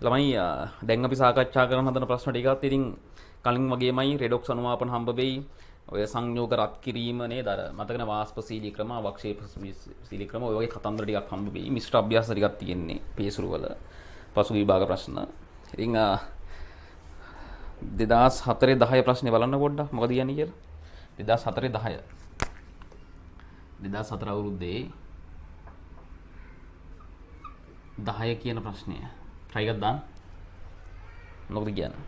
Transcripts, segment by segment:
ළමයි දැන් අපි සාකච්ඡා කරන හදන ප්‍රශ්න ටිකත් ඉතින් කලින් වගේමයි රෙඩොක්ස් අනුමාපන හම්බ වෙයි. ඔය සංයෝග රත් කිරීම නේද? අර මතකන වාෂ්ප සීලී ක්‍රම, අවක්ෂේප සීලී ක්‍රම ඔය වගේ කතන්දර ටිකක් හම්බ වෙයි. මිශ්‍ර අභ්‍යාස ටිකක් තියෙන්නේ පේසුරු වල. පසු විභාග ප්‍රශ්න. ඉතින් 2004 10 ප්‍රශ්නේ බලන්න පොඩ්ඩක් මොකද කියන්නේ කියලා. 2004 10. 2004 අවුරුද්දේ 10 කියන ප්‍රශ්නය. try එකක් දාන්න. මොකද කියන්නේ?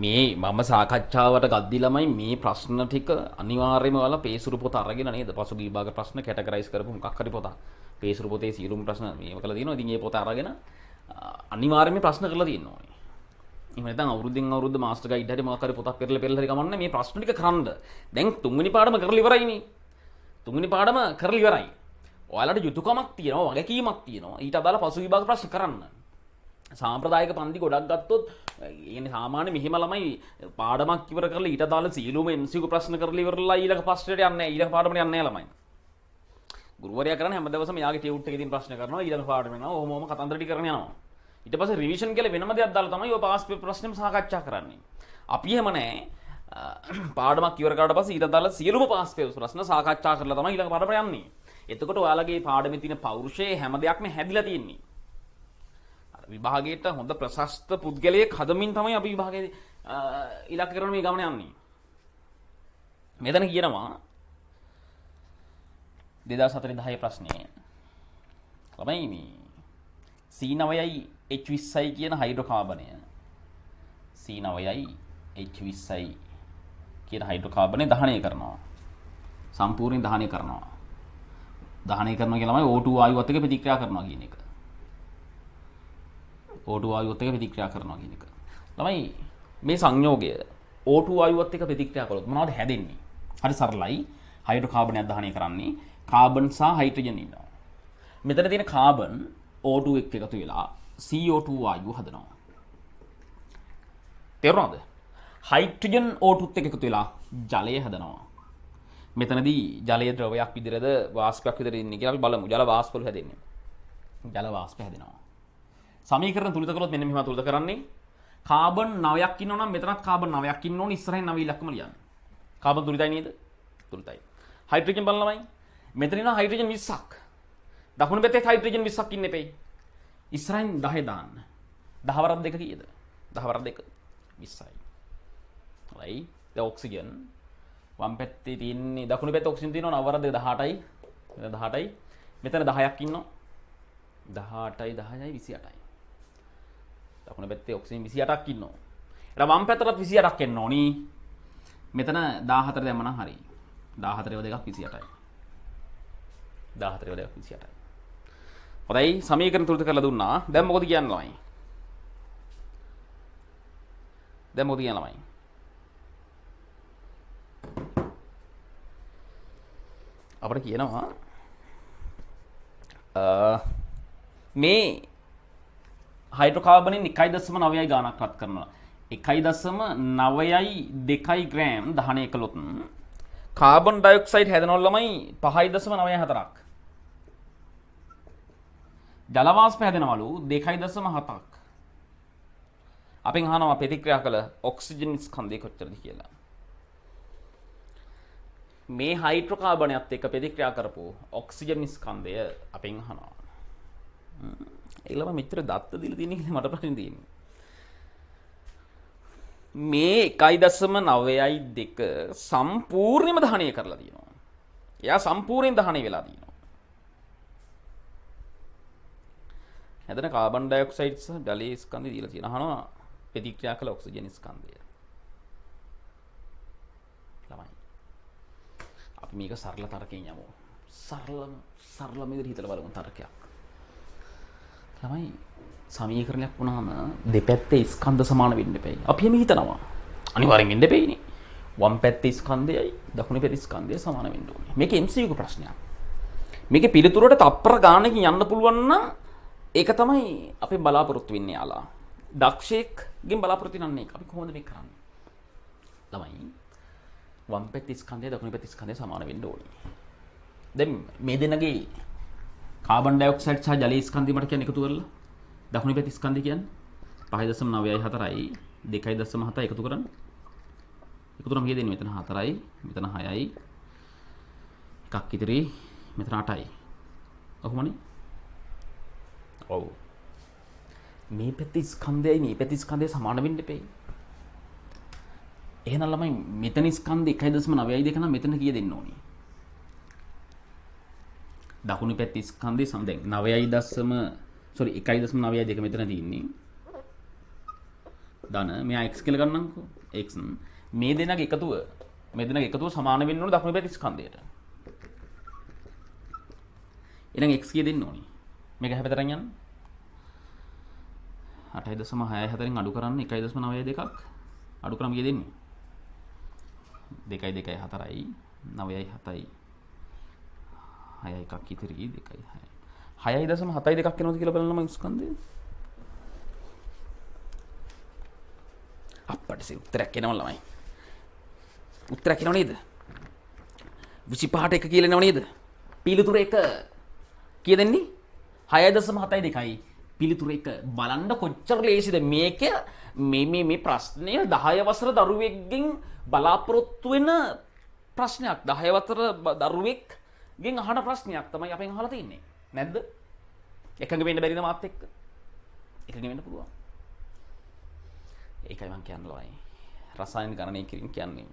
මේ මම සාකච්ඡාවට ගද්දි ළමයි මේ ප්‍රශ්න ටික අනිවාර්යයෙන්ම ඔයාලා පේසුරු පොත අරගෙන නේද? පසුගිය විභාග ප්‍රශ්න කැටගරයිස් කරපු මොකක් හරි පොතක්. පේසුරු පොතේ සියලුම ප්‍රශ්න මේව කරලා තියෙනවා. ඉතින් මේ පොත අරගෙන අනිවාර්යයෙන්ම ප්‍රශ්න කරලා තියෙනවා. එහෙම නැත්නම් අවුරුද්දෙන් අවුරුද්ද මාස්ටර් ගයිඩ් හරි මොකක් හරි පොතක් පෙරලා හරි කමන්නේ මේ ප්‍රශ්න ටික කරන්න. දැන් තුන්වෙනි පාඩම කරලා ඉවරයි. තුන්වෙනි පාඩම කරලා ඉවරයි. ඔයාලට යුතුයකමක් තියෙනවා, වගකීමක් තියෙනවා. ඊට අදාළ පසු විභාග ප්‍රශ්න කරන්න. සාම්ප්‍රදායික පන්ති ගොඩක් ගත්තොත් يعني සාමාන්‍ය මෙහෙම ළමයි පාඩමක් ඉවර කරලා ඊට අදාළ සියලුම MCQ ප්‍රශ්න කරලා ඉවරලා ඊළඟ ප්‍රශ්නෙට යන්නේ නැහැ. ඊළඟ පාඩමට යන්නේ නැහැ ළමයි. ගුරුවරයා කරන්නේ හැම දවසම යාගේ ටියුට් එකේ තියෙන ප්‍රශ්න කරනවා, ඊළඟ පාඩම යනවා. ඔහොමම කතන්දර ටික කරගෙන යනවා. ඊට පස්සේ රිවිෂන් කියලා වෙනම දෙයක් දාලා තමයි ඔය පාස් පේපර් ප්‍රශ්නෙම සාකච්ඡා කරන්නේ. අපි එහෙම නැහැ. පාඩමක් ඉවර කරලා පස්සේ ඊට අදාළ සියලුම පාස් පේපර් ප්‍රශ්න සාකච්ඡා කරලා තමයි ඊළඟ පාඩමට යන්නේ. එතකොට ඔයාලගේ පාඩමේ තියෙන පෞරුෂයේ හැම දෙයක්ම හැදිලා තියෙන්නේ. විභාගයට හොඳ ප්‍රශස්ත පුද්ගලයෙක් හදමින් තමයි අපි විභාගයේ ඉලක්ක කරන මේ ගමන යන්නේ. මෙතන කියනවා 2004 10 ප්‍රශ්නේ. ළමයි මේ C9යි H20යි කියන හයිඩ්‍රෝකාබනය. C9යි H20යි කියන හයිඩ්‍රෝකාබනය දහනය කරනවා. සම්පූර්ණයෙන් දහනය කරනවා. දහනය කරනවා කියලා තමයි O2 වායුවත් එක්ක ප්‍රතික්‍රියා කරනවා කියන එක. O2 වායුවත් එක්ක ප්‍රතික්‍රියා කරනවා කියන එක. ළමයි මේ සංයෝගය O2 වායුවත් එක්ක ප්‍රතික්‍රියා කළොත් මොනවද හැදෙන්නේ? හරි සරලයි. හයිඩ්‍රෝකාබනයක් දහනය කරන්නේ කාබන් සහ හයිඩ්‍රජන් ඉන්නවා. මෙතන තියෙන කාබන් O2 එක්ක එකතු වෙලා CO2 වායුව හදනවා. තේරුණාද? හයිඩ්‍රජන් O2 එක්ක එකතු වෙලා ජලය හදනවා. මෙතනදී ජලයේ ද්‍රවයක් විදිහටද වාෂ්පයක් විදිහට ඉන්නේ කියලා අපි බලමු. ජල වාෂ්පවල හැදෙන්නේ. ජල වාෂ්ප හැදෙනවා. සමීකරණ තුලිත කළොත් මෙන්න මෙහෙම තුලිත කරන්නේ. කාබන් 9ක් ඉන්නවා නම් මෙතනත් කාබන් 9ක් ඉන්න ඕනේ. ඉස්සරහින් 9 ඉලක්කම ලියන්න. කාබන් තුලිතයි නේද? තුලිතයි. හයිඩ්‍රජන් බලනවායි. මෙතන ඉන්නවා හයිඩ්‍රජන් 20ක්. දකුණු පැත්තේ හයිඩ්‍රජන් 20ක් ඉන්න එපේ. ඉස්සරහින් 10 දාන්න. 10 වරක් 2 කීයද? 10 වරක් 2 20යි. right. දැන් ඔක්සිජන් වම් පැත්තේ තියෙන්නේ දකුණු පැත්තේ ඔක්සිජන් තියෙනවා 9 වරක් 2 18යි. මෙතන 18යි. මෙතන 10ක් ඉන්නවා. 18යි 10යි 28යි. දකුණු පැත්තේ ඔක්සිජන් 28ක් ඉන්නවා. ඊට වම් පැත්තටත් 28ක් එන්න ඕනි. මෙතන 14 දැම්ම නම් හරි. 14 ව 2ක් 28යි. 14 ව 2ක් 28යි. හොඳයි සමීකරණ තුලිත කරලා දුන්නා. දැන් මොකද කියන්නේ ළමයි? දැන් මොකද කියන්නේ ළමයි? අපිට කියනවා මේ හයිඩ්‍රෝකාබනින් 1.9යි ගානක් රත් කරනවා. 1.9යි 2යි ග්‍රෑම් දහනය කළොත් කාබන් ඩයොක්සයිඩ් හැදෙනවලු ළමයි 5.94ක්. ජල වාෂ්ප හැදෙනවලු 2.7ක්. අපෙන් අහනවා ප්‍රතික්‍රියා කළ ඔක්සිජන් ස්කන්ධය කොච්චරද කියලා. මේ හයිඩ්‍රෝකාබනයත් එක්ක ප්‍රතික්‍රියා කරපු ඔක්සිජන් ස්කන්ධය අපෙන් අහනවා. ඒලම මෙච්චර දත්ත දීලා තියෙන කියලා මට ප්‍රශ්න තියෙනවා. මේ 1.9යි 2 සම්පූර්ණයෙන්ම දහනය කරලා තියෙනවා. එයා සම්පූර්ණයෙන් දහනය වෙලා තියෙනවා. එතන කාබන් ඩයොක්සයිඩ් සහ ජලයේ ස්කන්ධය දීලා තියෙනවා. අහනවා ප්‍රතික්‍රියා කළ ඔක්සිජන් ස්කන්ධය. ළමයි. අපි මේක සරල තර්කයෙන් යමු. සරල විදිහට හිතලා බලමු තර්කයක්. ළමයි සමීකරණයක් වුණාම දෙපැත්තේ ස්කන්ධ සමාන වෙන්න එපයි. අපි එමෙ හිතනවා. අනිවාර්යෙන් වෙන්න එපයිනේ. වම් පැත්තේ ස්කන්ධයයි දකුණු පැත්තේ ස්කන්ධය සමාන වෙන්න ඕනේ. මේක MCQ ප්‍රශ්නයක්. මේකේ පිළිතුරට තප්පර ගානකින් යන්න පුළුවන් නම් ඒක තමයි අපි බලාපොරොත්තු වෙන්නේ යාලා. දක්ෂයෙක්ගෙන් බලාපොරොත්තු වෙනන්නේ අපි කොහොමද මේක කරන්නේ? ළමයි වම් පැත්තේ ස්කන්ධය දකුණු පැත්තේ ස්කන්ධය සමාන වෙන්න ඕනේ. දැන් මේ දෙන්නගේ කාබන් ඩයොක්සයිඩ් සහ ජලීය ස්කන්ධය මට කියන්නේ එකතු කරලා. දකුණු පැති ස්කන්ධය කියන්නේ 5.9යි 4යි 2.7 එකතු කරන්න. එකතු කරාම කීයද එන්නේ? මෙතන 4යි, මෙතන 6යි. එකක් ඉතිරි, මෙතන 8යි. ඔහොමනේ. ඔව්. මේ පැති ස්කන්ධයයි මේ පැති ස්කන්ධය සමාන වෙන්න එපේ. එහෙනම් ළමයි මෙතන ස්කන්ධ 1.9යි දෙක නම් මෙතන කීය දෙන්න ඕනේ? දකුණු පැති ස්කන්ධය දැන් 1.9යි දෙක මෙතන තියෙන්නේ. ධන මෙයා x කියලා ගන්නම්කෝ. x මේ දෙනගේ එකතුව සමාන වෙන්න ඕනේ දකුණු පැති ස්කන්ධයට. එහෙනම් x කීය දෙන්න ඕනේ? මේක හැපතරන් යන්න. 8.64න් අඩු කරන්න 1.9 දෙකක් අඩු කරාම කීය දෙන්නේ? 2යි 2යි 4යි 9යි 7යි 6යි එකක් ඉතිරි 2යි 6යි 6.7යි දෙකක් වෙනවද කියලා බලන්න මම ස්කන්ධය. අප්පට සි උත්තරයක් එනවා ළමයි. උත්තරයක් එනව නේද? 25ට 1 කියලා එනව නේද? පිළිතුර 1 කීය දෙන්නේ? 6.72යි. පිළිතුර 1 බලන්න කොච්චර ලේසිද මේක. මේ ප්‍රශ්නය 10 වසර දරුවෙක්ගෙන් බලාපොරොත්තු වෙන ප්‍රශ්නයක්. 10 වසර දරුවෙක්ගෙන් අහන ප්‍රශ්නයක් තමයි අපෙන් අහලා තින්නේ. නැද්ද? එකඟ වෙන්න බැරිද මාත් එක්ක? එකඟ වෙන්න පුළුවන්. ඒකයි මම කියන්නේ රසායන ගණනය කිරීම කියන්නේ.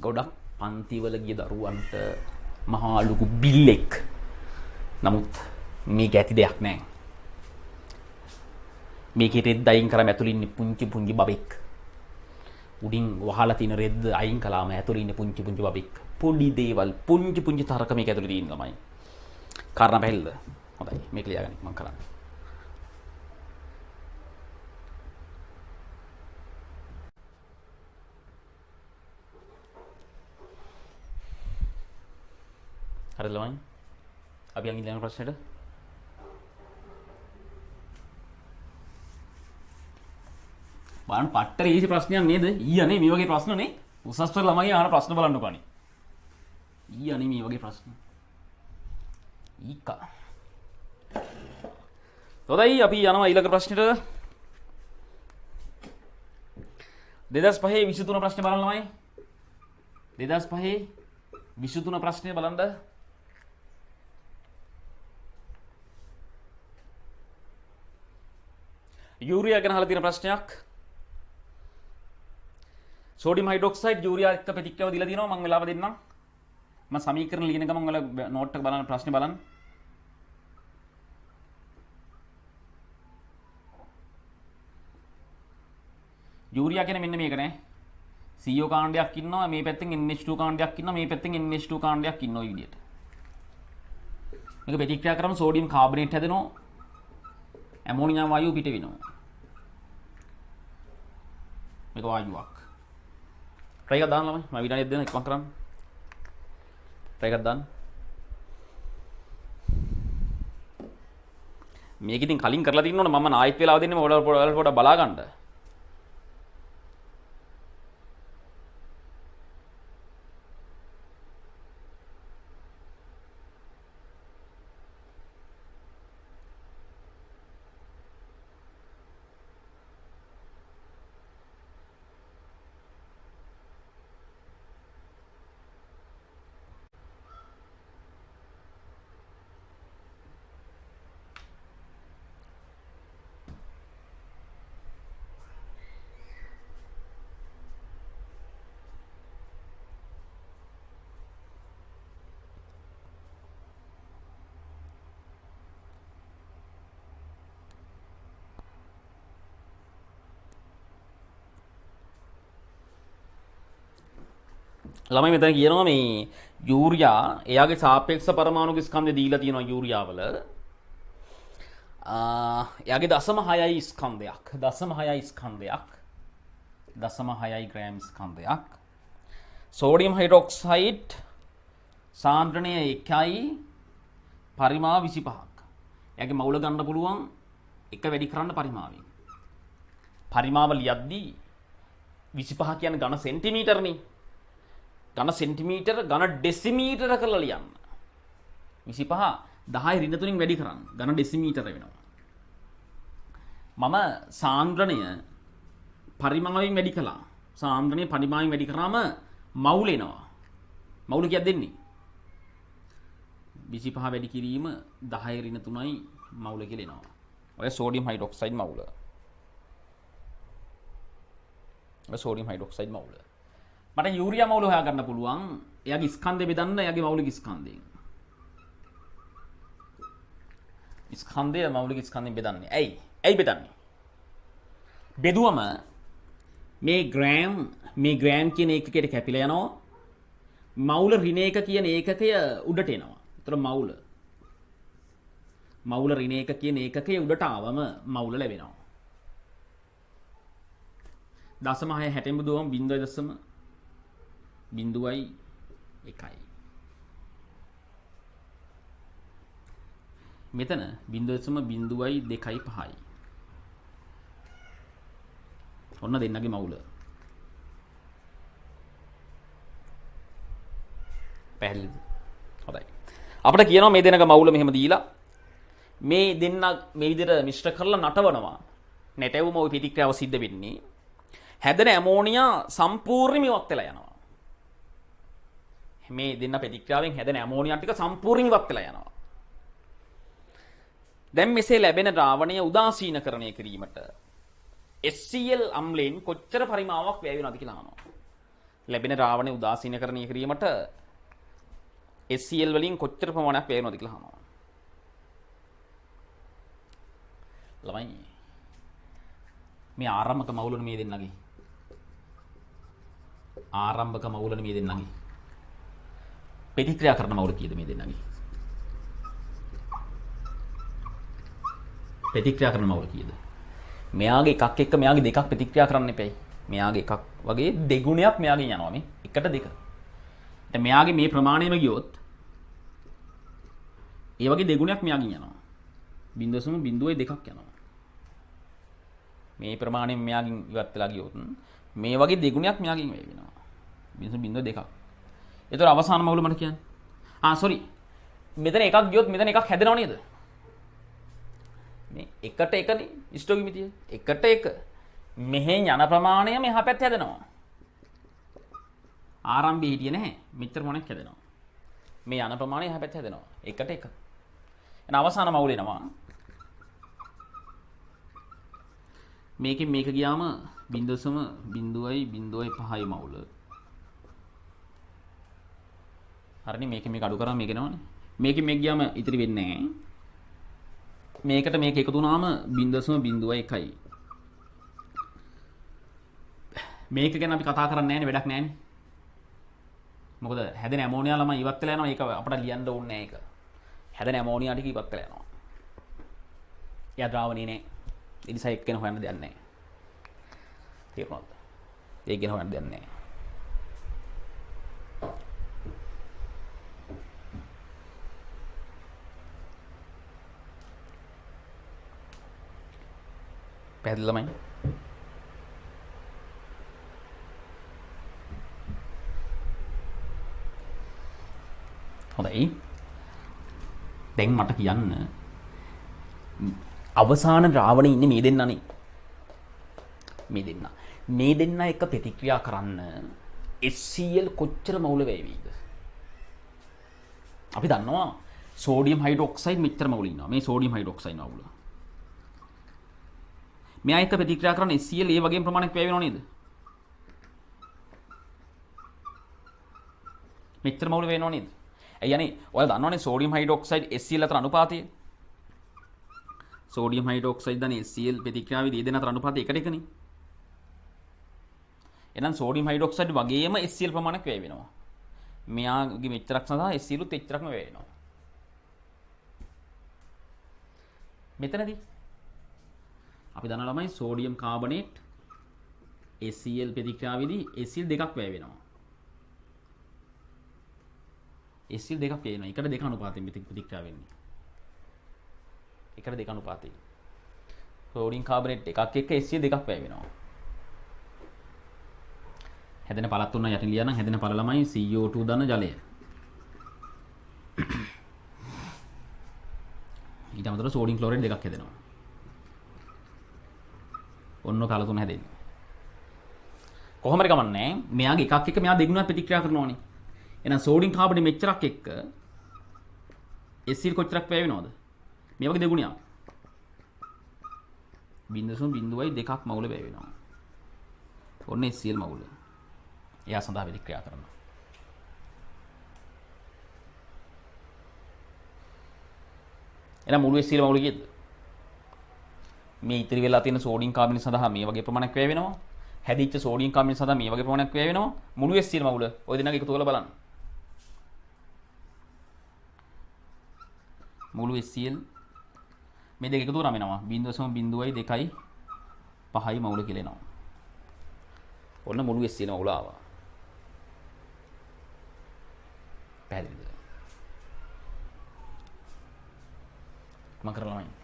ගොඩක් පන්තිවල ගිය දරුවන්ට මහා ලොකු බිල්ලෙක්. නමුත් මේක ඇති දෙයක් නෑ. මේකේ රෙද්ද අයින් කරාම ඇතුළේ ඉන්නේ පුංචි බබෙක්. උඩින් වහලා තියෙන රෙද්ද අයින් කළාම ඇතුළේ ඉන්නේ පුංචි බබෙක්. පොඩි දේවල් පුංචි තරක මේක ඇතුළේ තියෙන ළමයි. කාරණා පැහැදිලිද? හොඳයි. මේක ලියාගන්න මම කරන්නේ. හරිද ළමයි? අපි යන් ඊළඟ ප්‍රශ්නෙට. බලන්න පට්ටර ඊසි ප්‍රශ්නයක් නේද? ඊයනේ මේ වගේ ප්‍රශ්න නේ. උසස් පෙළ ළමයි අහන ප්‍රශ්න බලන්නකෝ අනේ. ඊයනේ මේ වගේ ප්‍රශ්න. ඊකා. තොදයි අපි යනවා ඊළඟ ප්‍රශ්නෙට. 2005 23 ප්‍රශ්නේ බලන්න ළමයි. 2005 23 ප්‍රශ්නේ බලන්න. යූරියා ගැන අහලා තියෙන ප්‍රශ්නයක්. සෝඩියම් හයිඩ්‍රොක්සයිඩ් යූරියා එක්ක ප්‍රතික්‍රියාව දීලා තියෙනවා මම වෙලාව දෙන්නම්. මම සමීකරණ ලියන ගමන් වල නෝට් එක බලන්න ප්‍රශ්නේ බලන්න. යූරියා කියන්නේ මෙන්න මේක නේ. CO කාණ්ඩයක් ඉන්නවා මේ පැත්තෙන් NH2 කාණ්ඩයක් ඉන්නවා මේ පැත්තෙන් NH2 කාණ්ඩයක් ඉන්නවා ඔය විදිහට. මේක ප්‍රතික්‍රියා කරාම සෝඩියම් කාබනේට් හැදෙනවා. ඇමෝනියම් වායුව පිට වෙනවා. මේක වායුවක්. try එකක් දාන්න ළමයි. මම විනාඩියක් දෙන්න ඉක්මන් කරන්න. try එකක් දාන්න. මේක ඉතින් කලින් කරලා තින්න ඕනේ මම ආයෙත් වෙලාව දෙන්නේ ඔයාලට පොඩ්ඩක් බලා ගන්න. ළමයි මෙතන කියනවා මේ යූරියා එයාගේ සාපේක්ෂ පරමාණු ස්කන්ධය දීලා තියෙනවා යූරියා වල. එයාගේ 0.6යි ස්කන්ධයක්. 0.6යි ස්කන්ධයක්. 0.6යි ග්‍රෑම් ස්කන්ධයක්. සෝඩියම් හයිඩ්‍රොක්සයිඩ් සාන්ද්‍රණය 1යි පරිමාව 25ක්. එයාගේ මවුල ගන්න පුළුවන් එක වැඩි කරන්න පරිමාවෙන්. පරිමාව ලියද්දී 25 කියන්නේ ඝන සෙන්ටිමීටරනේ. ඝන සෙන්ටිමීටර ඝන ඩෙසිමීටර කරලා ලියන්න. 25 10 ඍණ 3න් වැඩි කරන්න ඝන ඩෙසිමීටර වෙනවා. මම සාන්ද්‍රණය පරිමාණයෙන් වැඩි කළා. සාන්ද්‍රණය පරිමාණයෙන් වැඩි කරාම මවුල් එනවා. මවුල කීයක් දෙන්නේ? 25 වැඩි කිරීම 10 ඍණ 3යි මවුල කියලා එනවා. ඔය සෝඩියම් හයිඩ්‍රොක්සයිඩ් මවුල. ඔය සෝඩියම් හයිඩ්‍රොක්සයිඩ් මවුල. මට යූරියා මවුල හොයාගන්න පුළුවන්. එයාගේ ස්කන්ධය බෙදන්න එයාගේ මවුලික ස්කන්ධයෙන්. ස්කන්ධය මවුලික ස්කන්ධයෙන් බෙදන්නේ. ඇයි බෙදන්නේ? බෙදුවම මේ ග්‍රෑම් කියන ඒකකයට කැපිලා යනවා. මවුල ඍණ 1 කියන ඒකකය උඩට එනවා. ඒතර මවුල ඍණ 1 කියන ඒකකය උඩට ආවම මවුල ලැබෙනවා. 0.6 60 බෙදුවම 0.01යි. මෙතන 0.02.5යි. ඔන්න දෙන්නගේ මවුල. පැහැදිලිද? හොඳයි. අපිට කියනවා මේ දෙන්නගේ මවුල මෙහෙම දීලා මේ දෙන්න මේ විදිහට මිශ්‍ර කරලා නටවනවා. නැටෙවුම ওই ප්‍රතික්‍රියාව සිද්ධ වෙන්නේ. හැදෙන ඇමෝනියා සම්පූර්ණයෙන්ම ඉවත් වෙලා යනවා. මේ දෙන්න ප්‍රතික්‍රියාවෙන් හැදෙන ඇමෝනියා ටික සම්පූර්ණයෙන්ම ඉවත් වෙලා යනවා. දැන් මෙසේ ලැබෙන ද්‍රාවණය උදාසීනකරණය කිරීමට HCl අම්ලයෙන් කොච්චර පරිමාවක් වැය වෙනවද කියලා අහනවා. ලැබෙන ද්‍රාවණය උදාසීනකරණය කිරීමට HCl වලින් කොච්චර ප්‍රමාණයක් වැය වෙනවද කියලා අහනවා. ළමයි මේ ආරම්භක මවුලනේ මේ දෙන්නගේ. ආරම්භක මවුලනේ මේ දෙන්නගේ. ප්‍රතික්‍රියා කරන මවුල කීයද මේ දෙන්නගේ? ප්‍රතික්‍රියා කරන මවුල කීයද? මෙයාගේ එකක් එක්ක මෙයාගේ දෙකක් ප්‍රතික්‍රියා කරන්න එපැයි. මෙයාගේ එකක් වගේ දෙගුණයක් මෙයාගෙන් යනවා මේ. එකට දෙක. දැන් මෙයාගේ මේ ප්‍රමාණයම ගියොත් ඒ වගේ දෙගුණයක් මෙයාගෙන් යනවා. 0.02ක් යනවා. මේ ප්‍රමාණයෙන් මෙයාගෙන් ඉවත් වෙලා ගියොත් මේ වගේ දෙගුණයක් මෙයාගෙන් වෙයි වෙනවා. 0.02ක්. ඒතර අවසාන මවුල මට කියන්නේ. සෝරි. මෙතන එකක් ගියොත් මෙතන එකක් හැදෙනව නේද? මේ එකට එකනේ ස්ටොකිමිතිය. එකට එක. මෙහෙන් යන ප්‍රමාණය මෙහා පැත්තේ හැදෙනවා. ආරම්භයේ හිටියේ නැහැ. මෙච්චර මොනක් හැදෙනවා. මේ යන ප්‍රමාණය එහා පැත්තේ හැදෙනවා. එකට එක. එන අවසාන මවුල එනවා. මේකෙන් මේක ගියාම 0.05යි මවුල. හරිනේ මේකෙන් මේක අඩු කරාම මේක එනවනේ. මේකෙන් මේක ගියාම ඉතිරි වෙන්නේ නැහැ. මේකට මේක එකතු වුණාම 0.01යි. මේක ගැන අපි කතා කරන්නේ නැහැනේ වැඩක් නැහැනේ. මොකද හැදෙන ඇමෝනියා ළම ඉවත් වෙලා යනවා. ඒක අපිට ලියන්න ඕනේ නැහැ ඒක. හැදෙන ඇමෝනියා ටික ඉවත් වෙලා යනවා. එයා ද්‍රාවණේ නෑ. ඒ නිසා එක්කෙන හොයන්න දෙයක් නැහැ. තේරුණාද? ඒක ගැන හොයන්න දෙයක් නැහැ. පැහැදිලි ළමයි? හොඳයි. දැන් මට කියන්න අවසාන ද්‍රාවණේ ඉන්නේ මේ දෙන්නනේ. මේ දෙන්න එක ප්‍රතික්‍රියා කරන්න HCl කොච්චර මවුල වේවිද? අපි දන්නවා සෝඩියම් හයිඩ්‍රොක්සයිඩ් මෙච්චර මවුල ඉන්නවා. මේ සෝඩියම් හයිඩ්‍රොක්සයිඩ් මවුල. මෙයා එක ප්‍රතික්‍රියා කරන HCl ඒ වගේම ප්‍රමාණයක් වැය වෙනව නේද? මෙච්චර මවුල වෙනව නේද? ඒ කියන්නේ ඔයාලා දන්නවනේ සෝඩියම් හයිඩ්‍රොක්සයිඩ් HCl අතර අනුපාතය. සෝඩියම් හයිඩ්‍රොක්සයිඩ් දන HCl ප්‍රතික්‍රියාවේදී දෙන අතර අනුපාතය එකට එකනේ. එහෙනම් සෝඩියම් හයිඩ්‍රොක්සයිඩ් වගේම HCl ප්‍රමාණයක් වැය වෙනවා. මෙයාගේ මෙච්චරක් සඳහා HCl උත් එච්චරක්ම වැය වෙනවා. මෙතනදී අපි දන්න ළමයි සෝඩියම් කාබනේට් HCl ප්‍රතික්‍රියාවේදී HCl දෙකක් වැය වෙනවා. HCl දෙකක් වැය වෙනවා. එකට දෙක අනුපාතයෙන් ප්‍රතික්‍රියා වෙන්නේ. එකට දෙක අනුපාතයෙන්. සෝඩියම් කාබනේට් එකක් එක්ක HCl දෙකක් වැය වෙනවා. හැදෙන පළත් තුන යටින් ලියන හැදෙන පළ ළමයි CO2 දන ජලය. ඊට අමතරව සෝඩියම් ක්ලෝරයිඩ් දෙකක් හැදෙනවා. ඔන්න කාල තුන හැදෙන්නේ. කොහොම හරි කමන්නේ. මෙයාගේ එකක් එක මෙයා දෙගුණයක් ප්‍රතික්‍රියා කරනවානේ. එහෙනම් සෝඩියම් කාබනේට් මෙච්චරක් එක්ක HCl කොච්චරක් වැය වෙනවද? මේ වගේ දෙගුණයක්. 0.02ක් මවුල වැය වෙනවා. ඔන්න HCl මවුල. එයා සඳහා ප්‍රතික්‍රියා කරනවා. එහෙනම් මුළු HCl මවුල කීයද? මේ ඉතිරි වෙලා තියෙන සෝඩියම් කාබනේට් සඳහා මේ වගේ ප්‍රමාණයක් වැය වෙනවා. හැදිච්ච සෝඩියම් කාබනේට් සඳහා මේ වගේ ප්‍රමාණයක් වැය වෙනවා. මුළු HCl මවුල ඔය දෙනාගේ එකතු කරලා බලන්න. මුළු HCl මේ දෙක එකතු කරාම එනවා 0.02යි 5යි මවුල කියලා එනවා. ඔන්න මුළු HCl මවුල ආවා. පැහැදිලිද? මම කරලා නැහැ.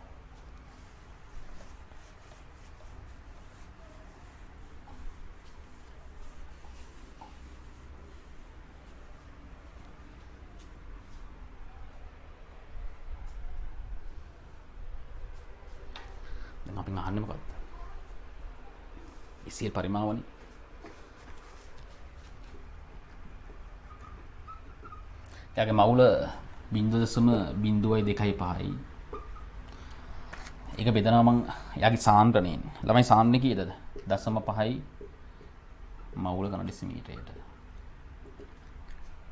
දැන් අපි අහන්නේ මොකක්ද? HCl පරිමාවනේ. එයාගේ මවුල 0.02.5යි. ඒක බෙදනවා මං එයාගේ සාන්ද්‍රණයෙන්. ළමයි සාන්ද්‍රණය කීයද? 0.5යි මවුල ඝන ඩෙසිමීටරයට.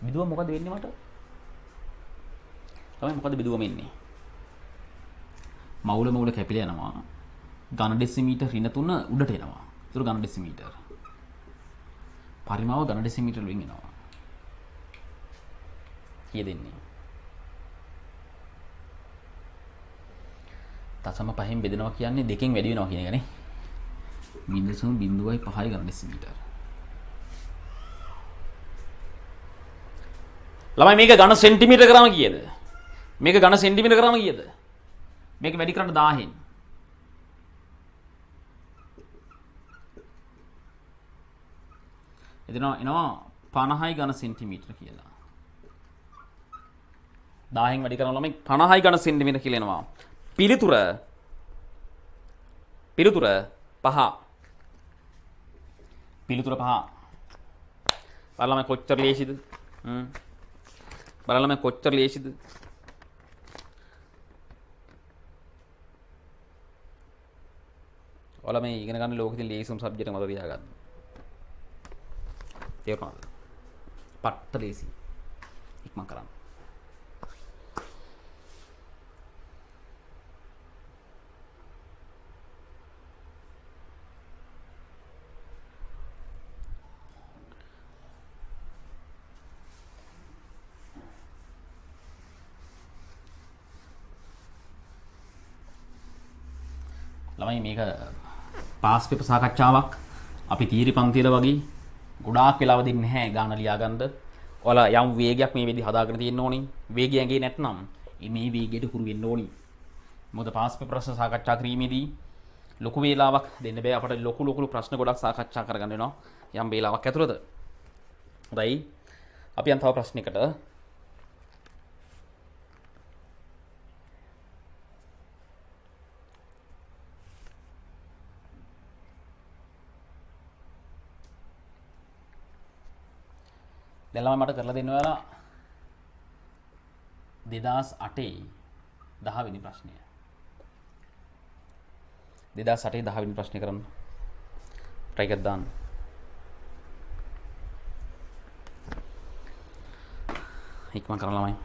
බෙදුවා මොකද වෙන්නේ මට? ළමයි මොකද බෙදුවම ඉන්නේ? මවුල කැපිලා යනවා. ඝන ඩෙසිමීටර ඍණ 3 උඩට එනවා. ඒක ඝන ඩෙසිමීටර. පරිමාව ඝන ඩෙසිමීටර වලින් එනවා. කීයද එන්නේ? 0.5න් බෙදෙනවා කියන්නේ දෙකෙන් වැඩි වෙනවා කියන එක නේ. 0.05යි ඝන ඩෙසිමීටර. ළමයි මේක ඝන සෙන්ටිමීටර කරාම කීයද? මේක ඝන සෙන්ටිමීටර කරාම කීයද? මේක වැඩි කරන්න 1000න්. එනවා 50යි ඝන සෙන්ටිමීටර කියලා. 1000න් වැඩි කරනවා ළමයි 50යි ඝන සෙන්ටිමීටර කියලා එනවා. පිළිතුර 5. පිළිතුර 5. බලන්න කොච්චර ලේසිද? බලන්න කොච්චර ලේසිද? ඔයාලා මේ ඉගෙන ගන්න ලෝකෙ තියෙන ලේසිම සබ්ජෙක්ට් එක මතක තියාගන්න. තේරුණාද? පට්ට ලේසි. ඉක්මන් කරන්න. ළමයි මේක පාස් පේපර් සාකච්ඡාවක් අපි තීරි පන්තිවල වගේ ගොඩාක් වෙලාව දෙන්නේ නැහැ ගාන ලියා ගන්නද. ඔයාලා යම් වේගයක් මේ වෙදි හදාගෙන තියෙන්න ඕනි. වේගය ඇඟේ නැත්නම් මේ වේගයට හුරු වෙන්න ඕනි. මොකද පාස් පේපර් ප්‍රශ්න සාකච්ඡා කිරීමේදී ලොකු වේලාවක් දෙන්න බෑ. අපිට ලොකු ප්‍රශ්න ගොඩක් සාකච්ඡා කරගන්න වෙනවා යම් වේලාවක් ඇතුළත. හොඳයි. අපි යන් තව ප්‍රශ්නයකට. දැන් ළමයි මට කරලා දෙන්න ඔයාලා 2008 10 වෙනි ප්‍රශ්නය. 2008 10 වෙනි ප්‍රශ්නේ කරන්න. try එකක් දාන්න. ඉක්මන් කරන්න ළමයි.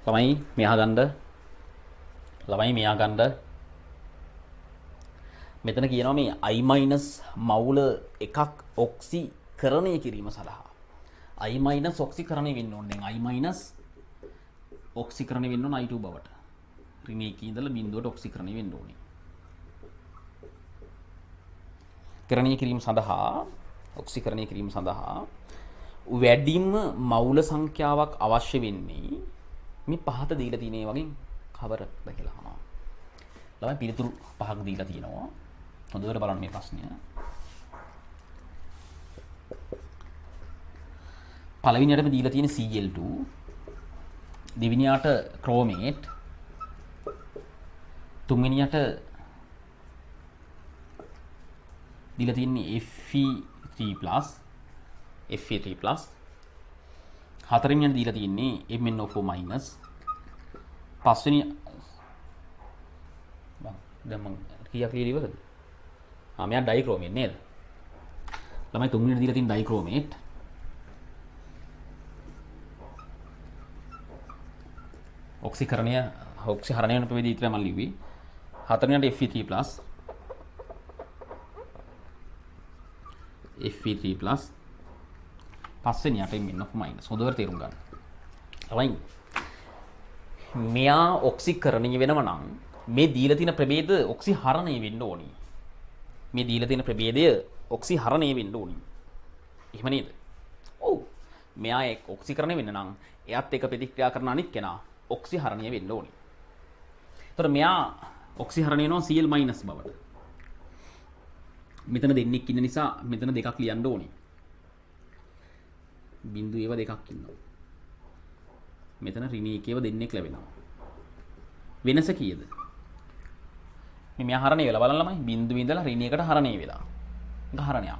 ළමයි මෙහා ගන්න. ළමයි මෙහා ගන්න. මෙතන කියනවා මේ I- මවුල එකක් ඔක්සිකරණය කිරීම සඳහා. I- ඔක්සිකරණය වෙන්න ඕනේ. දැන් I- ඔක්සිකරණය වෙන්න ඕන I2 බවට. ඍණ එකේ ඉඳලා බිඳුවට ඔක්සිකරණය වෙන්න ඕනේ. කරණය කිරීම සඳහා ඔක්සිකරණය කිරීම සඳහා වැඩිම මවුල සංඛ්‍යාවක් අවශ්‍ය වෙන්නේ මේ පහත දීලා තියෙනේ වගේ කවරක්ද කියලා අහනවා. ළමයි පිළිතුරු පහක් දීලා තියෙනවා. හොඳට බලන්න මේ ප්‍රශ්නය. පළවෙනියටම දීලා තියෙන Cl2, දෙවෙනියට ක්‍රෝමේට්, තුන්වෙනියට දීලා තියෙන්නේ Fe3+, හතරවෙනියට දීලා තියෙන්නේ MnO4-, පස්වෙනි දැන් මම කීයක් ලියලා ඉවරද? මෙයා ඩයික්‍රෝමේට් නේද? ළමයි තුන්වෙනියට දීලා තියෙන ඩයික්‍රෝමේට්, ඔක්සිකරණය ඔක්සිහරණය වෙන ප්‍රවේදී විතරයි මම ලිව්වේ. හතරවෙනියට Fe3+, පස්වෙනියට MnO4-. හොඳට තේරුම් ගන්න. ළමයි මෙයා ඔක්සිකරණය වෙනව නම් මේ දීලා තියෙන ප්‍රභේද ඔක්සිහරණය වෙන්න ඕනි. මේ දීලා තියෙන ප්‍රභේදය ඔක්සිහරණය වෙන්න ඕනි. එහෙම නේද? ඔව්. මෙයා ඔක්සිකරණය වෙන්න නම් එයාත් එක ප්‍රතික්‍රියා කරන අනිත් කෙනා ඔක්සිහරණය වෙන්න ඕනි. එතකොට මෙයා ඔක්සිහරණය වෙනවා Cl- බවට. මෙතන දෙන්නෙක් ඉන්න නිසා මෙතන දෙකක් ලියන්න ඕනි. බිංදු ඒවා දෙකක් ඉන්නවා. මෙතන ඍණ එකේව දෙන්නෙක් ලැබෙනවා. වෙනස කීයද? මෙයා හරණය වෙලා බලන්න ළමයි. බිංදුවේ ඉඳලා ඍණ එකට හරණය වෙලා. ඒක හරණයක්.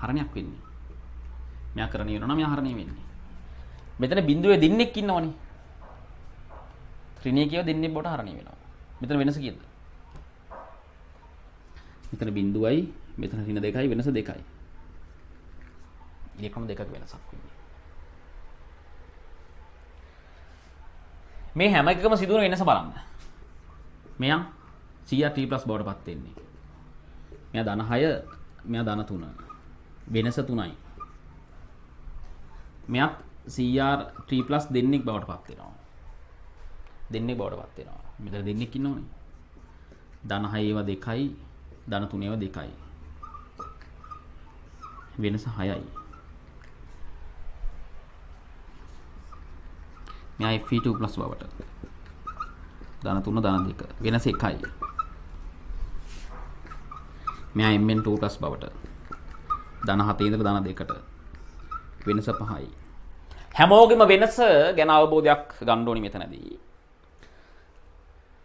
හරණයක් වෙන්නේ. මෙයා කරණය වෙනවා නම් මෙයා හරණය වෙන්නේ. මෙතන බිංදුවේ දෙන්නෙක් ඉන්නවනේ. ඍණ එකේව දෙන්නෙක් බවට හරණය වෙනවා. මෙතන වෙනස කීයද? මෙතන බිංදුවයි මෙතන ඍණ දෙකයි වෙනස දෙකයි. ඉලෙක්ට්‍රෝන දෙකක වෙනසක් වෙන්නේ. මේ හැම එකකම සිදුවන වෙනස බලන්න. මෙයා Cr3+ බවට පත් වෙන්නේ. මෙයා ධන 6, මෙයා ධන 3. වෙනස 3යි. මෙයා Cr3+ දෙන්නෙක් බවට පත් වෙනවා. දෙන්නෙක් බවට පත් වෙනවා. මෙතන දෙන්නෙක් ඉන්නවනේ. ධන 6 ඒවා 2යි, ධන 3 ඒවා 2යි. වෙනස 6යි. මෙයා Fe2+ බවට. ධන 3 ධන 2. වෙනස 1යි. මෙයා Mn2+ බවට. ධන 7 ඉඳලා ධන 2ට. වෙනස 5යි. හැමෝගෙම වෙනස ගැන අවබෝධයක් ගන්න ඕනි මෙතනදී.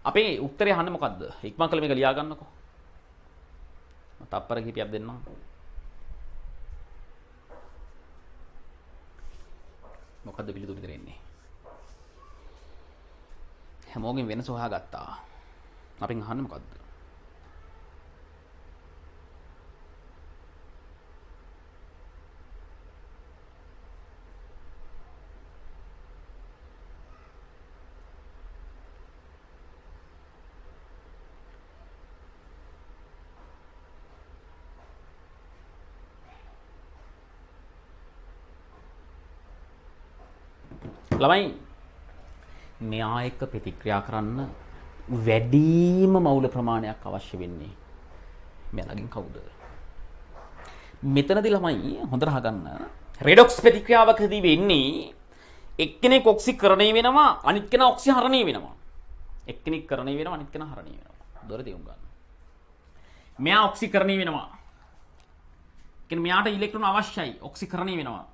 අපේ උත්තරය අහන්නේ මොකද්ද? ඉක්මන් කළ මේක ලියා ගන්නකො. තප්පර කිහිපයක් දෙන්නම්. මොකද්ද පිළිතුරු දෙන්නේ? හැමෝගෙම වෙනස හොයාගත්තා. අපෙන් අහන්නේ මොකද්ද? ළමයි මෙයා එක්ක ප්‍රතික්‍රියා කරන්න වැඩිම මවුල ප්‍රමාණයක් අවශ්‍ය වෙන්නේ මෙයාලගෙන් කවුද? මෙතනදී ළමයි හොඳට අහගන්න. රෙඩොක්ස් ප්‍රතික්‍රියාවකදී වෙන්නේ එක්කෙනෙක් ඔක්සිකරණය වෙනවා අනිත් කෙනා ඔක්සිහරණය වෙනවා. එක්කෙනෙක් කරණය වෙනවා අනිත් කෙනා හරණය වෙනවා. දොර තේරුම් ගන්න. මෙයා ඔක්සිකරණය වෙනවා. කියන්නේ මෙයාට ඉලෙක්ට්‍රෝන අවශ්‍යයි ඔක්සිකරණය වෙනවා.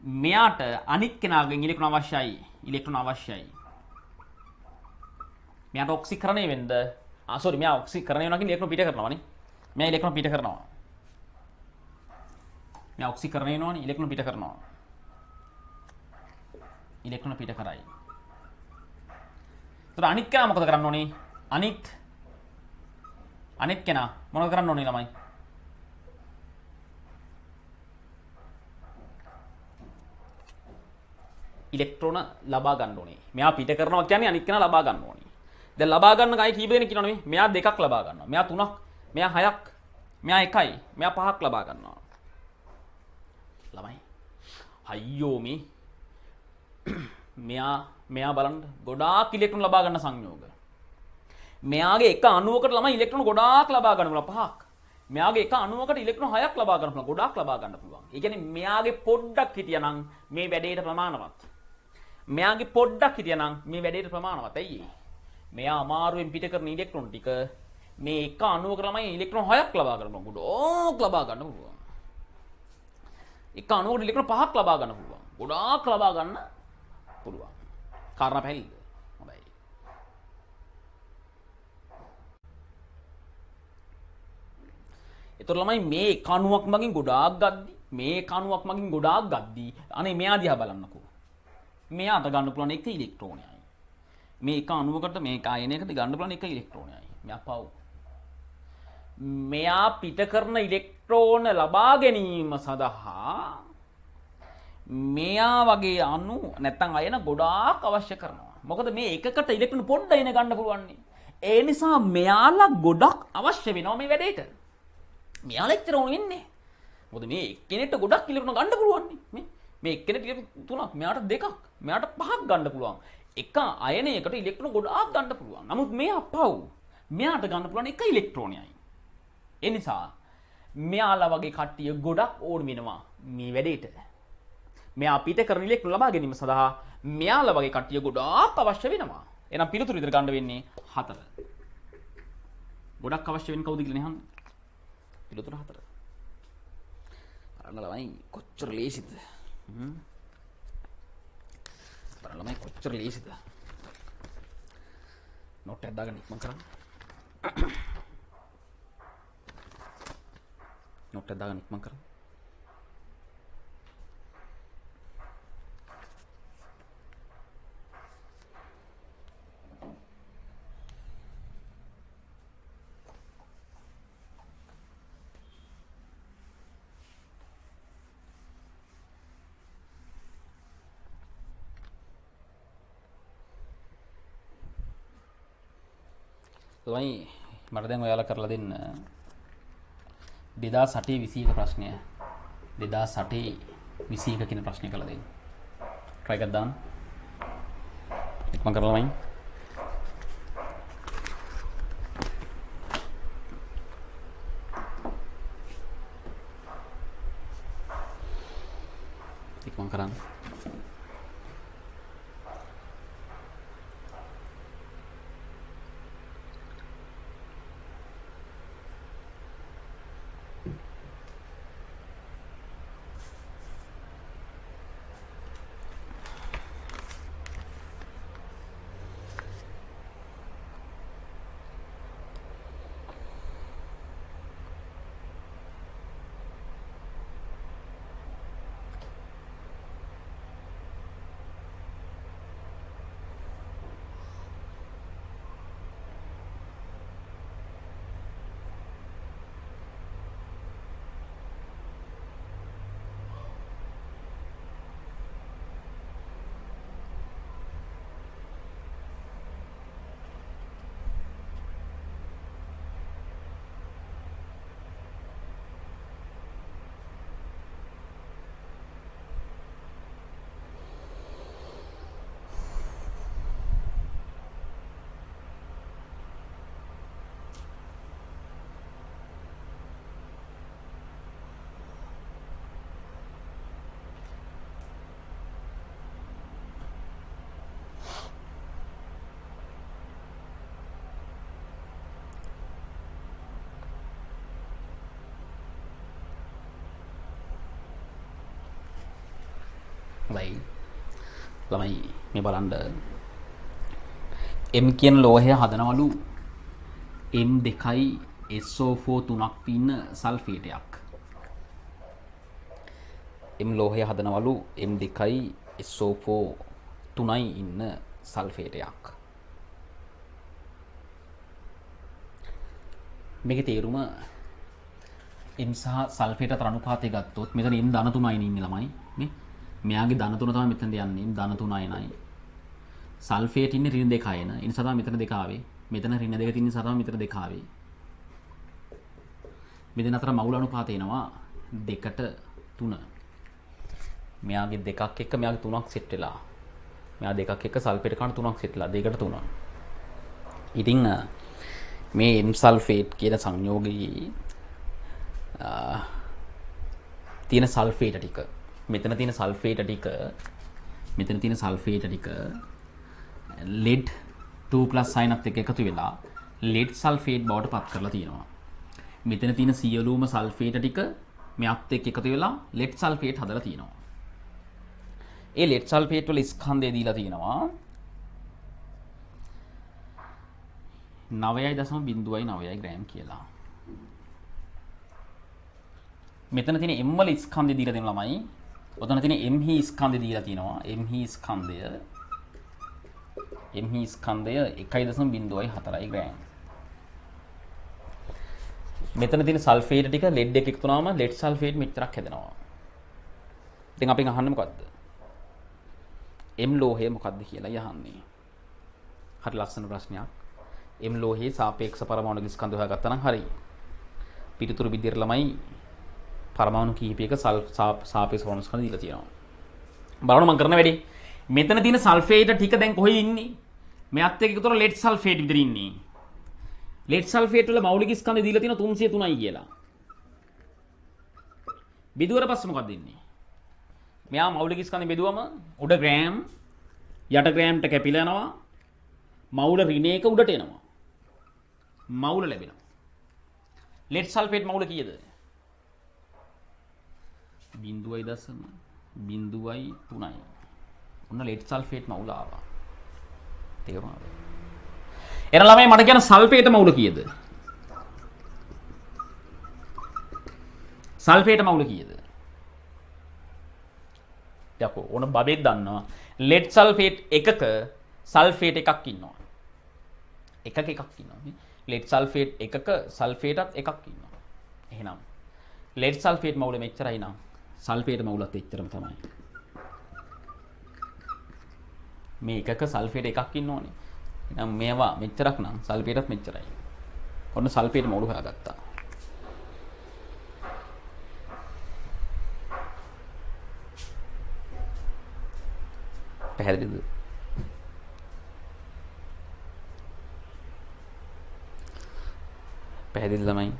මෙයාට අනිත් කෙනාගෙන් ඉලෙක්ට්‍රෝන අවශ්‍යයි. ඉලෙක්ට්‍රෝන අවශ්‍යයි. මෙයාට ඔක්සිකරණය වෙන්න මෙයා ඔක්සිකරණය වෙනවා කියන්නේ ඉලෙක්ට්‍රෝන පිට කරනවානේ. මෙයා ඉලෙක්ට්‍රෝන පිට කරනවා. මෙයා ඔක්සිකරණය වෙනවානේ ඉලෙක්ට්‍රෝන පිට කරනවා. ඉලෙක්ට්‍රෝන පිට කරයි. ඒතර අනිත් කෙනා මොකද කරන්න ඕනේ? අනිත් කෙනා මොනවද කරන්න ඕනේ ළමයි? ඉලෙක්ට්‍රෝන ලබා ගන්න ඕනේ. මෙයා පිට කරනවා කියන්නේ අනිත් කෙනා ලබා ගන්න ඕනේ. දැන් ලබා ගන්න කයි කීප දෙනෙක් ඉන්නවනේ. මෙයා දෙකක් ලබා ගන්නවා. මෙයා තුනක්, මෙයා හයක්, මෙයා එකයි, මෙයා පහක් ලබා ගන්නවා. ළමයි. අයියෝ මෙයා බලන්න ගොඩාක් ඉලෙක්ට්‍රෝන ලබා ගන්න සංයෝග. මෙයාගේ එක අණුවකට ළමයි ඉලෙක්ට්‍රෝන ගොඩාක් ලබා ගන්න පුළුවන් පහක්. මෙයාගේ එක අණුවකට ඉලෙක්ට්‍රෝන 6ක් ලබා ගන්න පුළුවන්. ගොඩාක් ලබා ගන්න පුළුවන්. ඒ කියන්නේ මෙයාගේ පොඩ්ඩක් හිටියනම් මේ වැඩේට ප්‍රමාණවත්. මෙයාගේ පොඩ්ඩක් හිටියනම් මේ වැඩේට ප්‍රමාණවත්. ඇයි ඒ? මෙයා අමාරුවෙන් පිට කරන ඉලෙක්ට්‍රෝන ටික මේ එක අණුවකට ළමයි ඉලෙක්ට්‍රෝන 6ක් ලබා ගන්න පුළුවන්. ගොඩක් ලබා ගන්න පුළුවන්. එක අණුවකට ඉලෙක්ට්‍රෝන 5ක් ලබා ගන්න පුළුවන්. ගොඩාක් ලබා ගන්න පුළුවන්. කාරණා පැහැදිලිද? හොඳයි. ඒතර ළමයි මේ කණුවක් මගින් ගොඩාක් ගද්දි මේ කණුවක් මගින් ගොඩාක් ගද්දි අනේ මෙයා දිහා බලන්නකෝ. මෙයාට ගන්න පුළුවන් එක ඉලෙක්ට්‍රෝනයයි. මේ එක අණුවකට මේක ආයනයකට ගන්න පුළුවන් එක ඉලෙක්ට්‍රෝනයයි. මෙයා පව්. මෙයා පිට කරන ඉලෙක්ට්‍රෝන ලබා ගැනීම සඳහා මෙයා වගේ අණු නැත්තම් අයන ගොඩාක් අවශ්‍ය කරනවා. මොකද මේ එකකට ඉලෙක්ට්‍රෝන පොඩ්ඩයි නේ ගන්න පුළුවන්. ඒ නිසා මෙයාලා ගොඩක් අවශ්‍ය වෙනවා මේ වැඩේට. මෙයාලා එච්චර ඕන වෙන්නේ. මොකද මේ එක්කෙනෙක්ට ගොඩක් ඉලෙක්ට්‍රෝන ගන්න පුළුවන් නේ. මේ එක්කෙනෙක්ට තුනක්, මෙයාට දෙකක්, මෙයාට පහක් ගන්න පුළුවන්. එක අයනයකට ඉලෙක්ට්‍රෝන ගොඩාක් ගන්න පුළුවන්. නමුත් මෙයා පව්. මෙයාට ගන්න පුළුවන් එක ඉලෙක්ට්‍රෝනයයි. ඒ නිසා මෙයාලා වගේ කට්ටිය ගොඩක් ඕන වෙනවා මේ වැඩේට. මෙයා පිට කරන ඉලෙක්ට්‍රෝන ලබා ගැනීම සඳහා මෙයාලා වගේ කට්ටිය ගොඩාක් අවශ්‍ය වෙනවා. එහෙනම් පිළිතුරු විතර ගන්න වෙන්නේ 4. ගොඩක් අවශ්‍ය වෙන්නේ කවුද කියලා නේ අහන්නේ. පිළිතුර 4. බලන්න ළමයි කොච්චර ලේසිද? බලන්න ළමයි කොච්චර ලේසිද? නෝට් එකක් දාගෙන ඉක්මන් කරන්න. නෝට් එකක් දාගෙන ඉක්මන් කරන්න. ළමයි මට දැන් ඔයාලා කරලා දෙන්න 2008 21 ප්‍රශ්නය 2008 21 කියන ප්‍රශ්නය කරලා දෙන්න. try එකක් දාන්න. ඉක්මන් කරලා ළමයි. ඉක්මන් කරන්න. ළමයි මේ බලන්න M කියන ලෝහය හදනවලු M2යි SO4 3ක් තියෙන සල්ෆේටයක්. M ලෝහය හදනවලු M2යි SO4 3යි ඉන්න සල්ෆේටයක්. මේකේ තේරුම M සහ සල්ෆේට අතර අනුපාතය ගත්තොත් මෙතන M ධන 3යි ඉන්නේ ළමයි. මේ මෙයාගේ ධන 3 තමයි මෙතනට යන්නේ. ධන 3 අයනයි. සල්ෆේට් ඉන්නේ ඍණ 2 අයන. ඒ නිසා තමයි මෙතන 2 ආවේ. මෙතන ඍණ 2 තියෙන නිසා තමයි මෙතන 2 ආවේ. මෙතන අතර මවුල අනුපාතය එනවා 2ට 3. මෙයාගේ 2ක් එක්ක මෙයාගේ 3ක් සෙට් වෙලා. මෙයා 2ක් එක්ක සල්ෆේට් කන 3ක් සෙට් වෙලා 2ට 3. ඉතින් මේ M සල්ෆේට් කියන සංයෝගයේ තියෙන සල්ෆේට ටික මෙතන තියෙන සල්ෆේට ටික lead 2+ සයිනත් එක්ක එකතු වෙලා lead සල්ෆේට් බවට පත් කරලා තියෙනවා. මෙතන තියෙන සියලුම සල්ෆේට ටික මෙයත් එක්ක එකතු වෙලා lead සල්ෆේට් හදලා තියෙනවා. ඒ lead සල්ෆේට් වල ස්කන්ධය දීලා තියෙනවා 9.09 ග්‍රෑම් කියලා. මෙතන තියෙන M වල ස්කන්ධය දීලා තියෙන ළමයි. ඔතන තියෙන M හි ස්කන්ධය දීලා තියෙනවා. M හි ස්කන්ධය 1.04 ග්‍රෑම්. මෙතන තියෙන සල්ෆේට් ටික ලෙඩ් එක එකතු වුණාම ලෙඩ් සල්ෆේට් මෙච්චරක් හැදෙනවා. ඉතින් අපි අහන්නේ මොකද්ද? M ලෝහය මොකද්ද කියලා යහන්නේ. හරි ලස්සන ප්‍රශ්නයක්. M ලෝහයේ සාපේක්ෂ පරමාණු ස්කන්ධය හොයාගත්තා නම් හරි. පිටුතුරු විදියට ළමයි පරමාණු කිහිපයක සාපේක්ෂ පරමාණු ස්කන්ධ දීලා තියෙනවා. බලන්න මම කරන වැඩේ. මෙතන තියෙන සල්ෆේට් ටික දැන් කොහේ ඉන්නේ? මෙයත් එක්ක එකතුර ලෙඩ් සල්ෆේට් විතර ඉන්නේ. ලෙඩ් සල්ෆේට් වල මෞලික ස්කන්ධය දීලා තියෙනවා 303යි කියලා. බෙදුවට පස්සේ මොකක්ද ඉන්නේ? මෙයා මෞලික ස්කන්ධය බෙදුවම උඩ ග්‍රෑම් යට ග්‍රෑම්ට කැපිලා යනවා. මවුල ඍණ එක උඩට එනවා. මවුල ලැබෙනවා. ලෙඩ් සල්ෆේට් මවුල කීයද? 0.03යි. ඔන්න ලෙඩ් සල්ෆේට් මවුල ආවා. තේරුණාද? එන ළමයි මට කියන සල්ෆේට මවුල කීයද? සල්ෆේට මවුල කීයද? යකෝ ඕන බබෙක් දන්නවා. ලෙඩ් සල්ෆේට් එකක සල්ෆේට් එකක් ඉන්නවා. එකක එකක් ඉන්නවා. ලෙඩ් සල්ෆේට් එකක සල්ෆේටත් එකක් ඉන්නවා. එහෙනම් ලෙඩ් සල්ෆේට් මවුල මෙච්චරයි නම් සල්ෆේට මවුලත් එච්චරම තමයි. මේ එකක සල්ෆේට් එකක් ඉන්නෝනේ. එහෙනම් මේවා මෙච්චරක් නම් සල්ෆේටත් මෙච්චරයි. ඔන්න සල්ෆේට් මවුල හොයාගත්තා. පැහැදිලිද? පැහැදිලි ළමයි?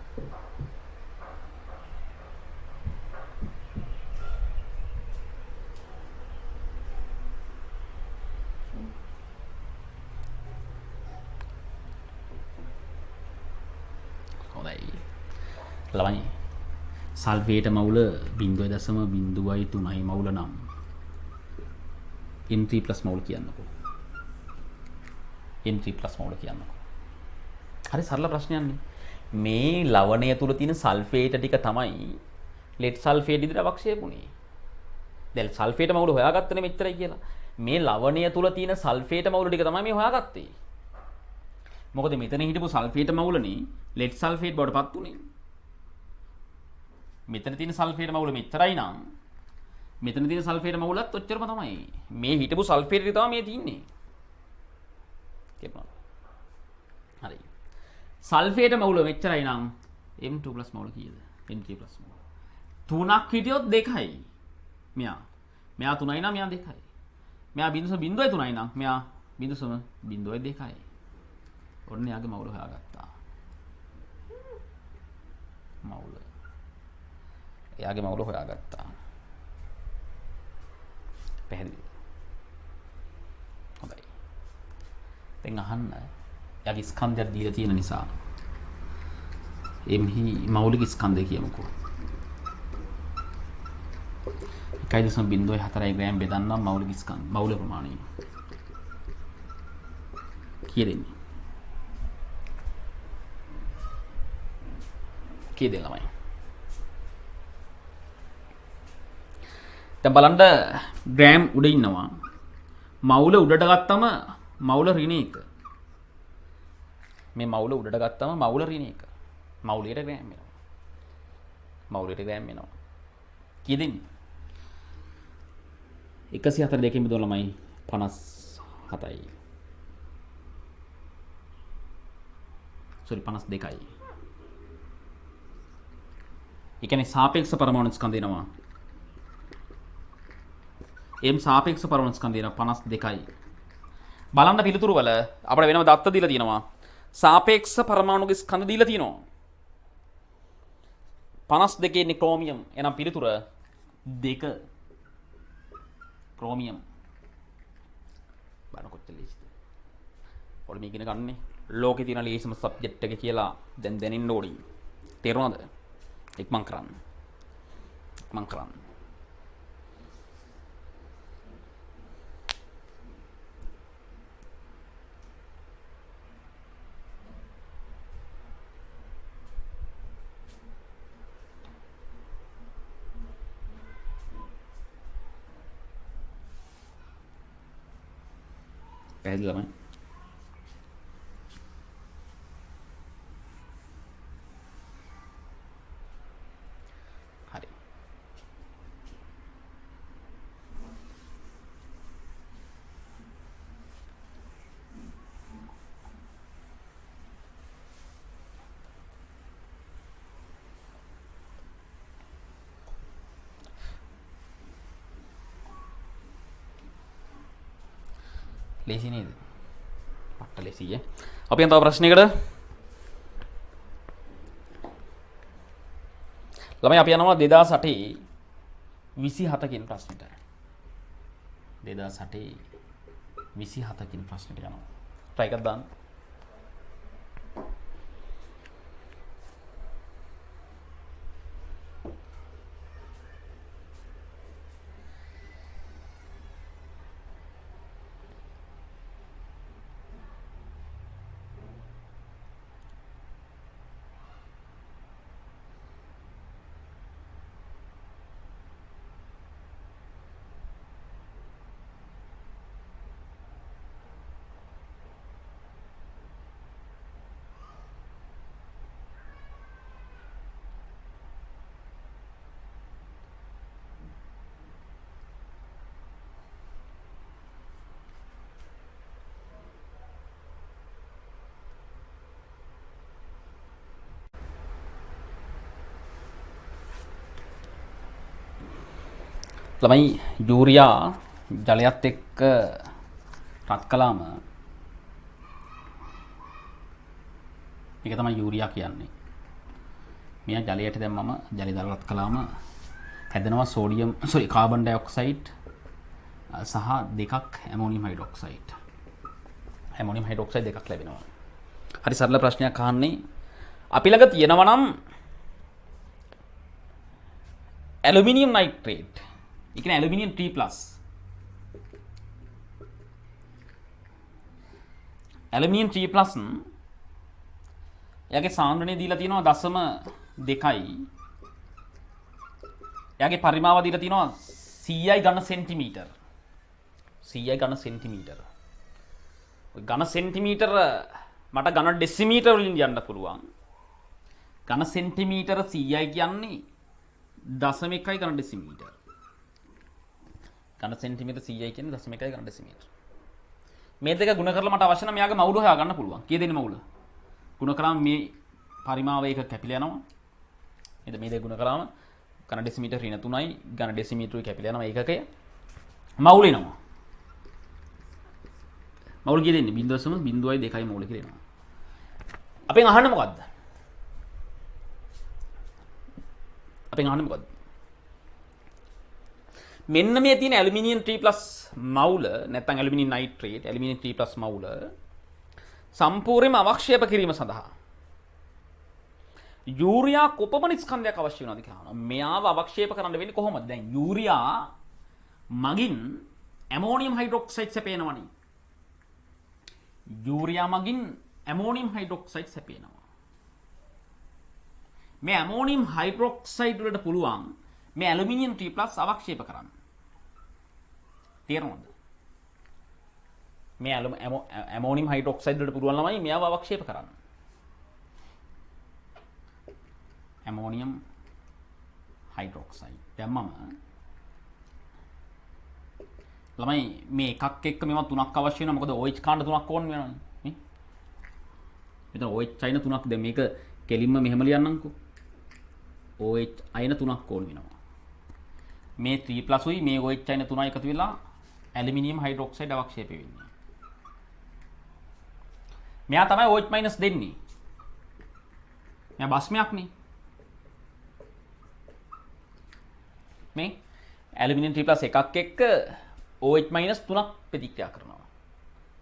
ළමයි සල්ෆේට මවුල 0.03යි මවුල නම් M3+ මවුල කියන්නකෝ. M3+ මවුල කියන්නකෝ. හරි සරල ප්‍රශ්නයක් නේ. මේ ලවණය තුල තියෙන සල්ෆේට ටික තමයි ලෙඩ් සල්ෆේට් ඉදිරියට අවක්ෂේපුනේ. දැන් සල්ෆේට මවුල හොයාගත්තනේ මෙච්චරයි කියලා. මේ ලවණය තුල තියෙන සල්ෆේට මවුල ටික තමයි මේ හොයාගත්තේ. මොකද මෙතන හිටපු සල්ෆේට මවුලනේ ලෙඩ් සල්ෆේට් බවට පත් උනේ. මෙතන තියෙන සල්ෆේට මවුල මෙච්චරයි නම් මෙතන තියෙන සල්ෆේට මවුලත් ඔච්චරම තමයි. මේ හිටපු සල්ෆේට ටික තමයි මේ තියෙන්නේ. කියපුවා. හරි. සල්ෆේට මවුල මෙච්චරයි නම් M2+ මවුල කීයද? M3+ මවුල. 3ක් හිටියොත් 2යි. මෙයා 3යි නම් මෙයා 2යි. මෙයා 0.03යි නම් මෙයා 0.02යි. ඔන්න යාගේ මවුල හොයාගත්තා. මවුල. එයාගේ මවුල හොයාගත්තා. පැහැදිලි. හොඳයි. දැන් අහන්න. එයාගේ ස්කන්ධයක් දීලා තියෙන නිසා එම්හි මෞලික ස්කන්ධය කියමුකෝ. 1.04 ග්‍රෑම් බෙදන්නම් මෞලික ස්කන්ධ මෞල ප්‍රමාණය. කීයද එන්නේ? කීයද ළමයි? දැන් බලන්න ග්‍රෑම් උඩ ඉන්නවා. මවුල උඩට ගත්තම මවුල ඍණ 1. මේ මවුල උඩට ගත්තම මවුල ඍණ 1. මවුලයට ග්‍රෑම් වෙනවා. මවුලයට ග්‍රෑම් වෙනවා. කීයද ඉන්නේ? 142 බෙදුව ළමයි 57යි. සෝරි 52යි. ඒ කියන්නේ සාපේක්ෂ පරමාණු ස්කන්ධ එනවා. එම් සාපේක්ෂ පරමාණු ස්කන්ධ එනවා 52යි. බලන්න පිළිතුරු වල අපිට වෙනම දත්ත දීලා තියෙනවා. සාපේක්ෂ පරමාණු ස්කන්ධ දීලා තියෙනවා. 52 ඉන්නේ ක්‍රෝමියම්. එහෙනම් පිළිතුර 2 ක්‍රෝමියම්. බලන්න කොච්චර ලේසිද. ඔයාලා මේ ඉගෙන ගන්නනේ. ලෝකේ තියෙන ලේසිම සබ්ජෙක්ට් එක කියලා දැන් දැනෙන්න ඕනි. තේරුණාද? ඉක්මන් කරන්න. ඉක්මන් කරන්න. පැහැදිලි ළමයි. හරි. ලේසි නේද? පට්ට ලේසි ඈ. අපි යන් තව ප්‍රශ්නයකට. ළමයි අපි යනවා 2008 27 කින් ප්‍රශ්නෙට. 2008 27 කින් ප්‍රශ්නෙට යනවා. try එකක් දාන්න. ළමයි යූරියා ජලයත් එක්ක රත් කළාම මේක තමයි යූරියා කියන්නේ. මෙයා ජලයට දැම්මම ජලය දාලා රත් කළාම හැදෙනවා සෝඩියම් කාබන් ඩයොක්සයිඩ් සහ දෙකක් ඇමෝනියම් හයිඩ්‍රොක්සයිඩ්. ඇමෝනියම් හයිඩ්‍රොක්සයිඩ් දෙකක් ලැබෙනවා. හරි සරල ප්‍රශ්නයක් අහන්නේ. අපි ළඟ තියෙනවා නම් ඇලුමිනියම් නයිට්‍රේට්. ඒ කියන්නේ ඇලුමිනියම් 3+. ඇලුමිනියම් 3+ එයාගේ සාන්ද්‍රණය දීලා තියෙනවා 0.2යි. එයාගේ පරිමාව දීලා තියෙනවා 100යි ඝන සෙන්ටිමීටර්. 100යි ඝන සෙන්ටිමීටර්. ඔය ඝන සෙන්ටිමීටර් මට ඝන ඩෙසිමීටර් වලින් යන්න පුළුවන්. ඝන සෙන්ටිමීටර 100යි කියන්නේ 0.1යි ඝන ඩෙසිමීටර්. ඝන සෙන්ටිමීටර 100යි කියන්නේ 0.1යි ඝන ඩෙසිමීටර්. මේ දෙක ගුණ කරලා මට අවශ්‍ය නම් යාගේ මවුල හොයා ගන්න පුළුවන්. කී දෙනෙ මවුල? ගුණ කරාම මේ පරිමාව එක කැපිලා යනවා. නේද? මේ දෙක ගුණ කරාම ඝන ඩෙසිමීටර ඍණ 3යි ඝන ඩෙසිමීටරයි කැපිලා යනවා ඒකකය. මවුල එනවා. මවුල කී දෙන්නේ? 0.02යි මවුල කියලා එනවා. අපෙන් අහන්නේ මොකද්ද? අපෙන් අහන්නේ මොකද්ද? මෙන්න මේ තියෙන ඇලුමිනියම් 3+ මවුල නැත්නම් ඇලුමිනියම් නයිට්‍රේට් ඇලුමිනියම් 3+ මවුල සම්පූර්ණයෙන්ම අවක්ෂේප කිරීම සඳහා යූරියා කොපමණ ස්කන්ධයක් අවශ්‍ය වෙනවද කියලා අහනවා. මෙයාව අවක්ෂේප කරන්න වෙන්නේ කොහොමද? දැන් යූරියා මගින් ඇමෝනියම් හයිඩ්‍රොක්සයිඩ් සැපේනවනේ. යූරියා මගින් ඇමෝනියම් හයිඩ්‍රොක්සයිඩ් සැපේනවා. මේ ඇමෝනියම් හයිඩ්‍රොක්සයිඩ් වලට පුළුවන් මේ ඇලුමිනියම් 3+ අවක්ෂේප කරන්න. තේරුණාද? මේ ඇමෝනියම් හයිඩ්‍රොක්සයිඩ් වලට පුළුවන් ළමයි මෙයාව අවක්ෂේප කරන්න. ඇමෝනියම් හයිඩ්‍රොක්සයිඩ් දැම්මම ළමයි මේ එකක් එක්ක මේවා තුනක් අවශ්‍ය වෙනවා. මොකද OH කාණ්ඩ තුනක් ඕන වෙනවනේ. නේ? මෙතන OH අයන තුනක් දැන් මේක කෙලින්ම මෙහෙම ලියන්නම්කෝ. OH අයන තුනක් ඕන වෙනවා. මේ 3+ උයි මේ OH අයන තුනයි එකතු වෙලා ඇලුමිනියම් හයිඩ්‍රොක්සයිඩ් අවක්ෂේප වෙන්නේ. මෙයා තමයි OH- දෙන්නේ. මෙයා බස්මයක්නේ. මේ ඇලුමිනියම් 3+ එකක් එක්ක OH- තුනක් ප්‍රතික්‍රියා කරනවා.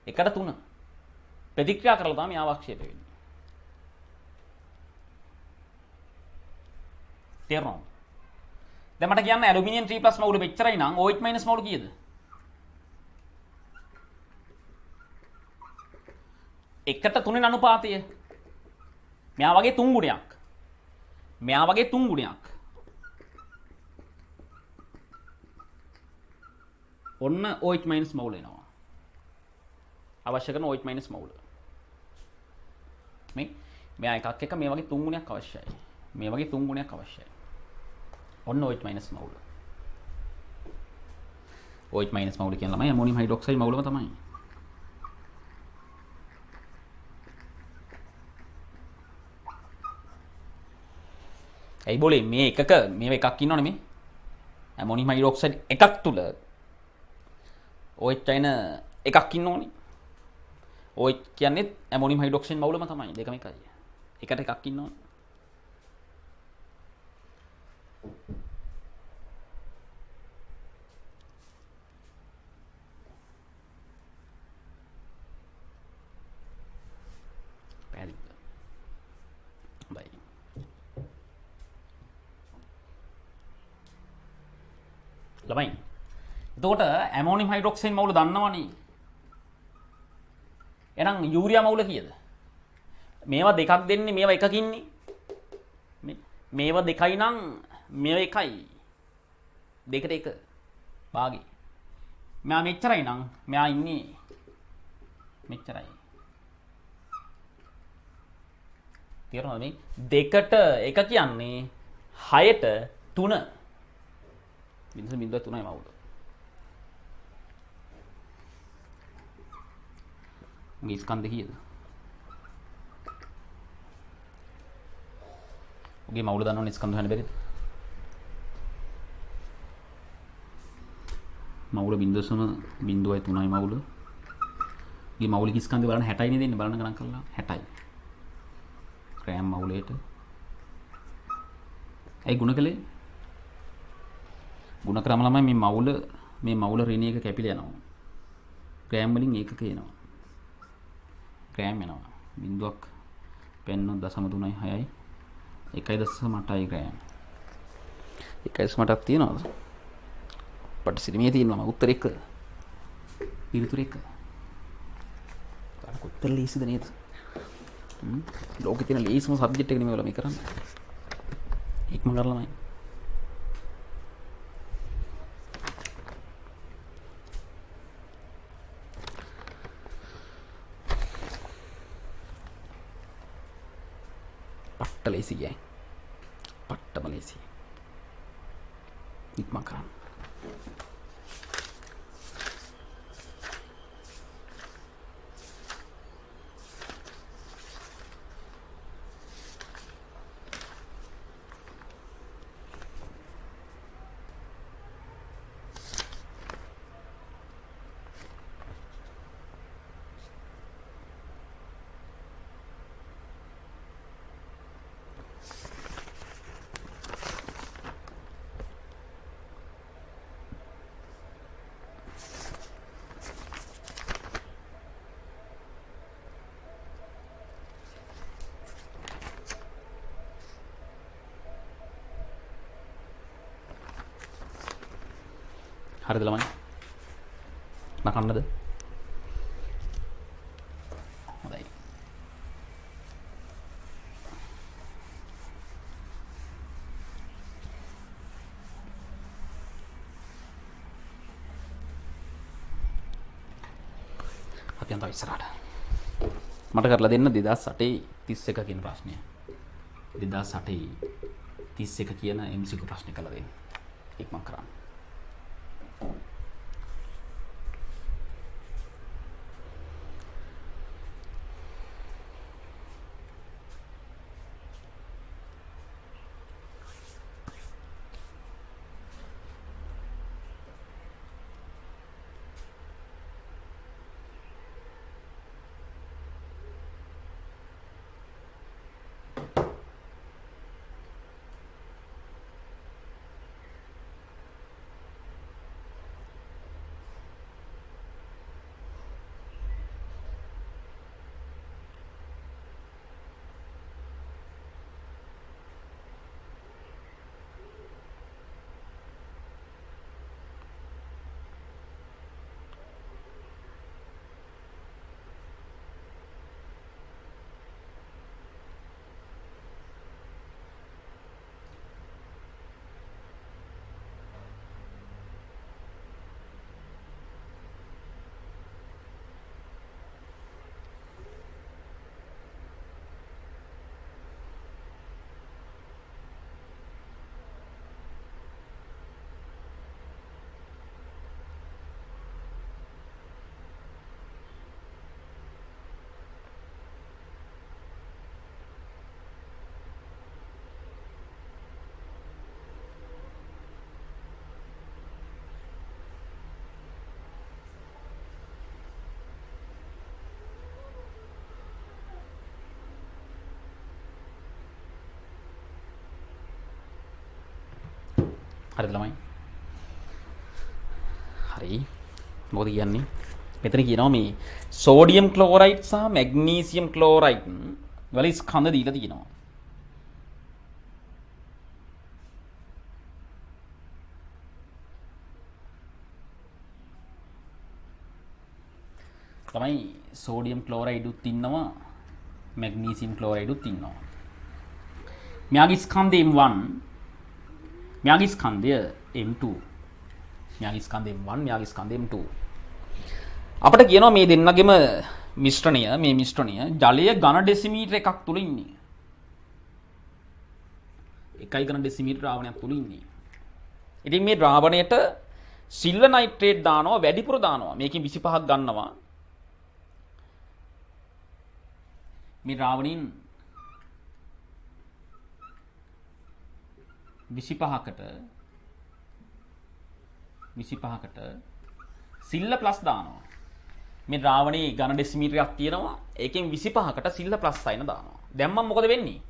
එකට 3 ප්‍රතික්‍රියා කරලා තමයි අවක්ෂේප වෙන්නේ. තේරුණාද? දැන් මට කියන්න ඇලුමිනියම් 3+ මවුල මෙච්චරයි නම් OH- මවුල කීයද? එකට 3 අනුපාතය. මෙයා වගේ 3 ගුණයක්. මෙයා වගේ 3 ගුණයක්. ඔන්න OH- මවුල එනවා. අවශ්‍ය කරන OH- මවුල. මේ මෙයා එකක් එක මේ වගේ 3 ගුණයක් අවශ්‍යයි. මේ වගේ 3 ගුණයක් අවශ්‍යයි. ඔන්න OH- මවුල. OH- මවුල කියන ළමයි ඇමෝනියම් හයිඩ්‍රොක්සයිඩ් මවුලම තමයි. ඇයි බෝලේ මේ එකක මේව එකක් ඉන්නවනේ මේ ඇමෝනියම් හයිඩ්‍රොක්සයිඩ් එකක් තුල OH අයන එකක් ඉන්න ඕනේ. OH කියන්නේ ඇමෝනියම් හයිඩ්‍රොක්සයිඩ් මවුලම තමයි දෙකම එකයි. එකට එකක් ඉන්න ඕනේ. පැහැදිලිද? හොඳයි. ළමයි එතකොට ඇමෝනියම් හයිඩ්‍රොක්සයිඩ් මවුල දන්නවනේ. එහෙනම් යූරියා මවුල කීයද? මේවා දෙකක් දෙන්නේ මේවා එකකින්නේ. මේවා දෙකයි නම් මේවා එකයි. දෙකට එක භාගේ. මෙයා මෙච්චරයි නම් මෙයා ඉන්නේ මෙච්චරයි. තේරුණාද මේ? දෙකට එක කියන්නේ 6ට 3. 0.03යි මවුල. මේ ස්කන්ධ කීයද? ඔගේ මවුල දන්නවනේ ස්කන්ධ හොයන්න බැරිද? මවුල 0.03යි මවුල. මේ මවුලික ස්කන්ධය බලන්න 60යිනේ දෙන්නේ බලන්න ගණන් කරලා 60යි. ග්‍රෑම් මවුලයට. ඇයි ගුණ කළේ? ගුණ කරාම ළමයි මේ මවුල ඍණ එක කැපිලා යනවා. ග්‍රෑම් වලින් ඒකක එනවා. ග්‍රෑම් එනවා. බිඳුවක් පෙන්නොත් 0.36යි 1.8යි ග්‍රෑම්. 1.8ක් තියනවද? පටිසිරිමියේ තියෙනවා උත්තර 1. පිළිතුර 1. ඒක උත්තර ලීසිද නේද? ලෝකේ තියෙන ලීසිම සබ්ජෙක්ට් එක නෙමෙයි ඔයාලා මේ කරන්නේ. ඉක්ම කරලාමයි. ලේසි ගෑ පට්ටම ලේසි ඉක්මන් කරන්න. හරිද ළමයි? නකන්නද? හොඳයි. අපි යන්න ඉස්සරහට. මට කරලා දෙන්න 2008 31 කියන ප්‍රශ්නය. 2008 31 කියන MCQ ප්‍රශ්නේ කරලා දෙන්න. ඉක්මන් කරන්න. හරිද ළමයි? හරි. මොකද කියන්නේ? මෙතන කියනවා මේ සෝඩියම් ක්ලෝරයිඩ් සහ මැග්නීසියම් ක්ලෝරයිඩ් වල ස්කන්ධ දීලා තියෙනවා. තමයි සෝඩියම් ක්ලෝරයිඩ් උත් ඉන්නවා මැග්නීසියම් ක්ලෝරයිඩ් උත් ඉන්නවා. මෙයාගේ ස්කන්ධය M1 මෙයාගේ ස්කන්ධය M2 මෙයාගේ ස්කන්ධය M1 මෙයාගේ ස්කන්ධය M2 අපිට කියනවා මේ දෙන්නගෙම මිශ්‍රණය මේ මිශ්‍රණය ජලය ඝන ඩෙසිමීටර එකක් තුල ඉන්නේ 1 ඝන ඩෙසිමීටර ද්‍රාවණයක් තුල ඉන්නේ. ඉතින් මේ ද්‍රාවණයට සිල්වර් නයිට්‍රේට් දානවා වැඩිපුර දානවා. මේකෙන් 25ක් ගන්නවා. මේ ද්‍රාවණින් 25කට සිල්ල ප්ලස් දානවා. මේ ද්‍රාවණේ ඝන ඩෙසිමීටරයක් තියෙනවා. ඒකෙන් 25කට සිල්ල ප්ලස් සයින දානවා. දැන් මම මොකද වෙන්නේ?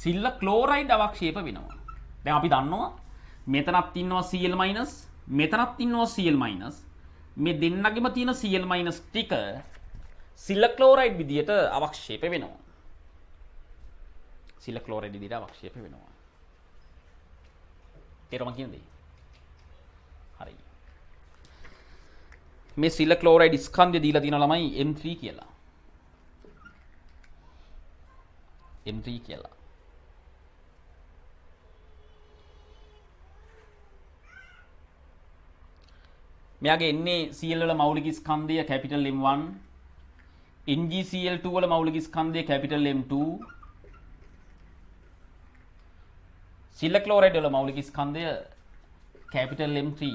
සිල්ල ක්ලෝරයිඩ් අවක්ෂේප වෙනවා. දැන් අපි දන්නවා මෙතනත් ඉන්නවා Cl මෙතනත් ඉන්නවා Cl මේ දෙන්නගෙම තියෙන Cl ටික සිල්ල ක්ලෝරයිඩ් විදියට අවක්ෂේප වෙනවා. සිල්ල ක්ලෝරයිඩ් විදියට අවක්ෂේප වෙනවා. තේරුම් ගන්නද? හරි. මේ සිල්ල ක්ලෝරයිඩ් ස්කන්ධය දීලා තියෙන ළමයි M3 කියලා. M3 කියලා. මෙයාගේ NaCl වල මෞලික ස්කන්ධය කැපිටල් M1 NgCl2 වල මෞලික ස්කන්ධය කැපිටල් M2 සිල්ල ක්ලෝරයිඩ් වල මෞලික ස්කන්ධය කැපිටල් M3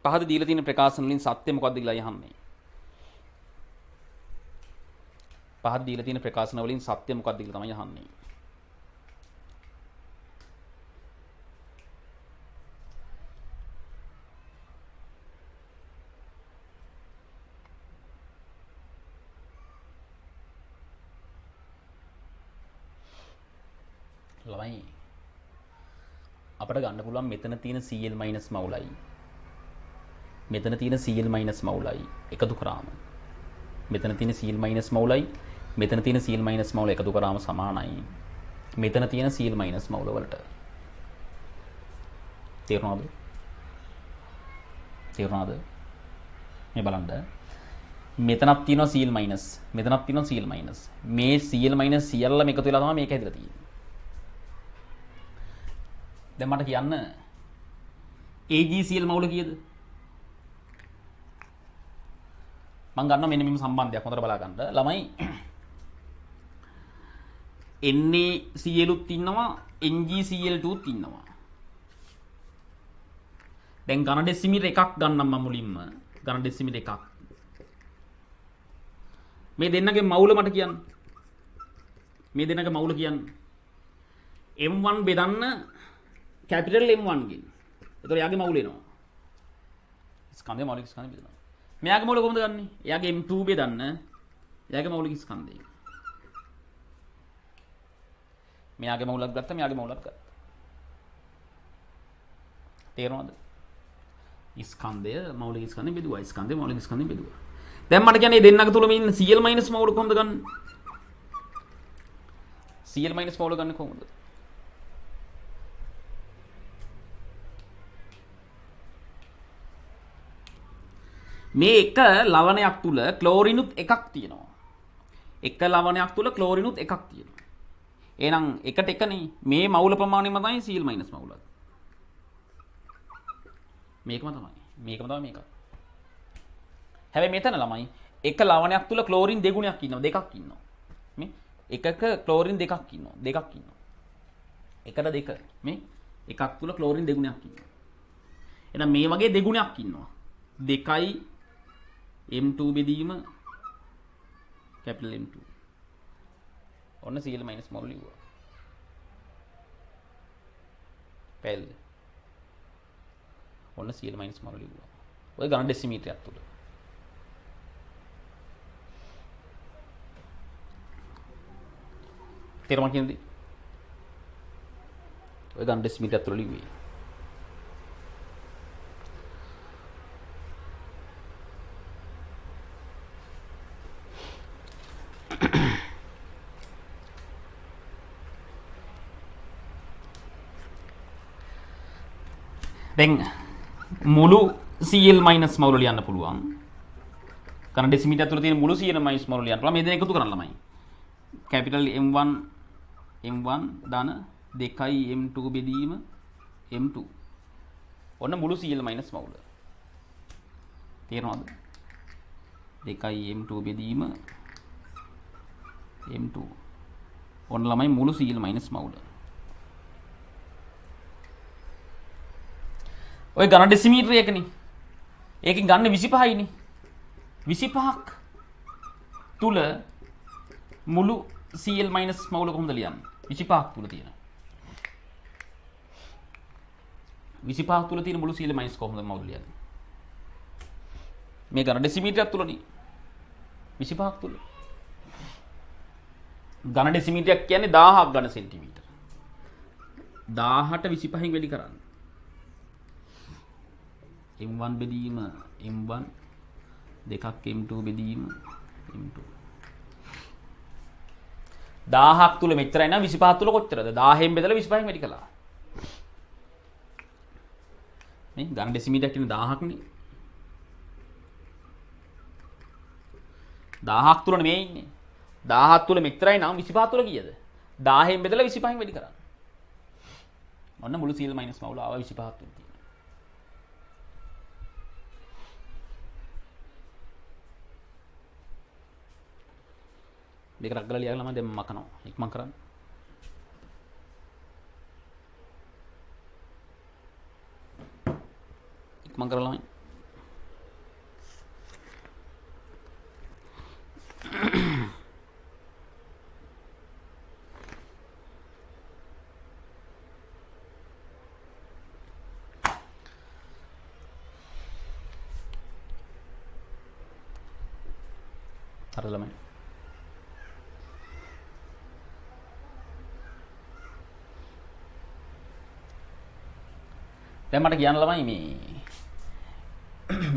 පහද දීලා තියෙන ප්‍රකාශන වලින් සත්‍ය මොකක්ද කියලා අහන්නේ. පහද දීලා තියෙන ප්‍රකාශන වලින් සත්‍ය මොකක්ද කියලා තමයි අහන්නේ. ළමයි අපිට ගන්න පුළුවන් මෙතන තියෙන Cl මවුලයි මෙතන තියෙන Cl මවුලයි එකතු කරාම මෙතන තියෙන Cl මවුලයි මෙතන තියෙන Cl මවුල එකතු කරාම සමානයි මෙතන තියෙන Cl මවුල වලට. තේරුණාද? මේ බලන්න මෙතනක් තියෙනවා Cl මෙතනක් තියෙනවා Cl මේ Cl සියල්ලම එකතු වෙලා තමයි මේක හැදලා තියෙන්නේ. දැන් මට කියන්න AgCl මවුල කීයද? මම ගන්නවා මෙන්න මෙහෙම සම්බන්ධයක් හොඳට බලා ගන්න. ළමයි NaCl උත් ඉන්නවා NgCl2 උත් ඉන්නවා. දැන් ඝන ඩෙසිමීටර එකක් ගන්නම් මම මුලින්ම. ඝන ඩෙසිමීටර එකක්. මේ දෙන්නගේ මවුල මට කියන්න. මේ දෙන්නගේ මවුල කියන්න. M1 බෙදන්න කැපිටල් M1 ගෙන්. එතකොට යාගේ මවුල එනවා. ස්කන්ධය මෞලික ස්කන්ධය බෙදනවා. මෙයාගේ මවුල කොහොමද ගන්නෙ? එයාගේ M2 බෙදන්න එයාගේ මෞලික ස්කන්ධය. මෙයාගේ මවුලක් ගත්තා මෙයාගේ මවුලක් ගත්තා. තේරෙනවද? ස්කන්ධය මෞලික ස්කන්ධය බෙදුවා. ස්කන්ධය මෞලික ස්කන්ධය බෙදුවා. දැන් මට කියන්නේ මේ දෙන්නක තුලම ඉන්න Cl මවුල කොහොමද ගන්න? Cl මවුල ගන්න කොහොමද? මේ එක ලවණයක් තුල ක්ලෝරිනුත් එකක් තියෙනවා. එක ලවණයක් තුල ක්ලෝරිනුත් එකක් තියෙනවා. එහෙනම් එකට එකනේ මේ මවුල ප්‍රමාණයම තමයි Cl මවුලත්. මේකම තමයි. මේකම තමයි මේක. හැබැයි මෙතන ළමයි එක ලවණයක් තුල ක්ලෝරින් දෙගුණයක් ඉන්නවා දෙකක් ඉන්නවා. මේ එකක ක්ලෝරින් දෙකක් ඉන්නවා දෙකක් ඉන්නවා. එකට දෙක මේ එකක් තුල ක්ලෝරින් දෙගුණයක් ඉන්නවා. එහෙනම් මේ වගේ දෙගුණයක් ඉන්නවා. 2යි M2 බෙදීම කැපිටල් M2. ඔන්න Cl මවුල ලිව්වා. පැහැදිලිද? ඔන්න Cl මවුල ලිව්වා. ඔය ඝන ඩෙසිමීටරයක් තුල. . තේරුම් ගන්නද? ඔය ගන්න ඩෙසිමීටර් තුල ලිව්වේ. දැන් මුළු CL මයිනස් මවුල ලියන්න පුළුවන්. कारण डेसिमीटर තුල තියෙන මුළු CL මයිනස් මවුල ලියන්න පුළුවන්. මේ දෙන එකතු කරන්න ළමයි. කැපිටල් M1 ධන 2යි M2 බෙදීම M2. ඔන්න මුළු CL මයිනස් මවුල. තේරෙනවද? 2යි M2 බෙදීම M2. ඔන්න ළමයි මුළු CL මයිනස් මවුල. ඔය ගණ ඩෙසිමීටර එකනේ. ඒකෙන් ගන්න 25යිනේ. 25ක් තුල මුළු CL මයිනස් මවුල කොහොමද ලියන්නේ? 25ක් තුල තියෙන. 25ක් තුල තියෙන මුළු CL මයිනස් කොහොමද මවුල ලියන්නේ? මේ ගණ ඩෙසිමීටරයක් තුලනේ. 25ක් තුල. ගණ ඩෙසිමීටරයක් කියන්නේ 1000ක් ගණ සෙන්ටිමීටර. 1000ට 25න් වැඩි කරන්න. M1 බෙදීම M1 දෙකක් M2 බෙදීම M2 1000ක් තුල මෙච්චරයි නම් 25 තුල කොච්චරද? 1000න් බෙදලා 25න් වැඩි කළා. මේ ගන්න ඩෙසිමීටරයක් කියන 1000ක් නේ. 1000ක් තුල නෙමෙයි ඉන්නේ. 1000ක් තුල මෙච්චරයි නම් 25 තුල කීයද? 1000න් බෙදලා 25න් වැඩි කරා. ඔන්න මුළු CL මයිනස් මවුල ආවා 25ක් තුල. දෙක රක් ගාලා ලියලා මම දැන් මකනවා. ඉක්මන් කරන්න. ඉක්මන් කරලා ළමයි. හරි ළමයි. දැන් මට කියන්න ළමයි මේ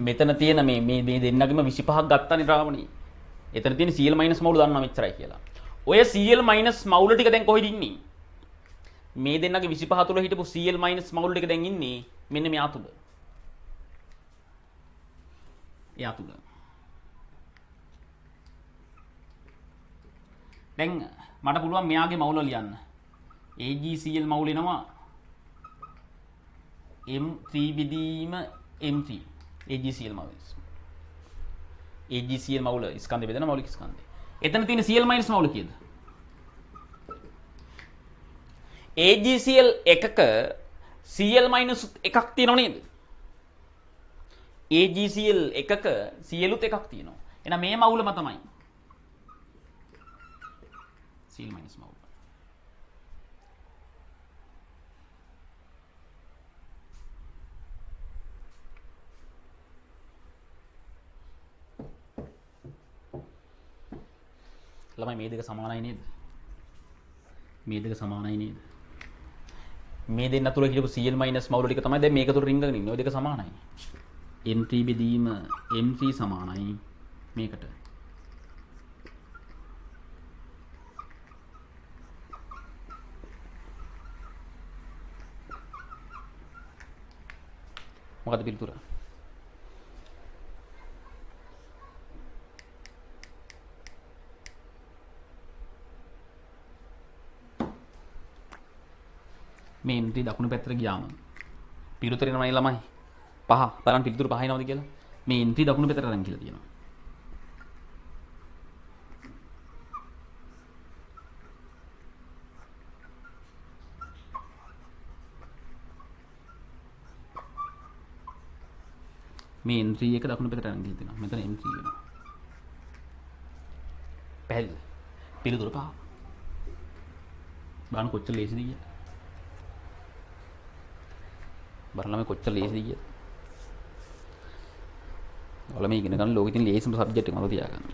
මෙතන තියෙන මේ දෙන්නගෙම 25ක් ගත්තානේ රාවණී. එතන තියෙන CL මයිනස් මවුල දන්නවා මෙච්චරයි කියලා. ඔය CL මයිනස් මවුල ටික දැන් කොහෙද ඉන්නේ? මේ දෙන්නගේ 25 තුල හිටපු CL මයිනස් මවුල ටික දැන් ඉන්නේ මෙන්න මෙයා තුල. එයා තුල. දැන් මට පුළුවන් මෙයාගේ මවුල ලියන්න. AgCl මවුල එනවා M3 බෙදීම M3 AgCl මවුල. AgCl මවුල ස්කන්ධය බෙදෙන මෞලික ස්කන්ධය. එතන තියෙන Cl මයිනස් මවුල කීයද? AgCl එකක Cl මයිනස් එකක් තියෙනව නේද? AgCl එකක Cl උත් එකක් තියෙනවා. එහෙනම් මේ මවුලම තමයි Cl මයිනස් මවුල. ළමයි මේ දෙක සමානයි නේද? මේ දෙක සමානයි නේද? මේ දෙන්න තුල හිටපු Cl මයිනස් මවුල ටික තමයි දැන් මේක තුල රින්ගගෙන ඉන්නේ. ඔය දෙක සමානයි. M3 බෙදීම M3 සමානයි මේකට. මොකද පිළිතුර? මේ M3 දකුණු පැත්තට ගියාම පිළිතුර එනවනේ ළමයි. 5 බලන්න පිළිතුර 5 එනවද කියලා. මේ M3 දකුණු පැත්තට අරන් කියලා තියෙනවා. මේ M3 එක දකුණු පැත්තට අරන් කියලා තියෙනවා. මෙතන M3 වෙනවා. පැහැදිලිද? පිළිතුර 5. බලන්න කොච්චර ලේසිද කියලා. බලන්න කොච්චර ලේසිද කියලා. ඔයාලා මේ ඉගෙන ගන්න ලෝකෙ තියෙන ලේසිම සබ්ජෙක්ට් එක මතක තියාගන්න.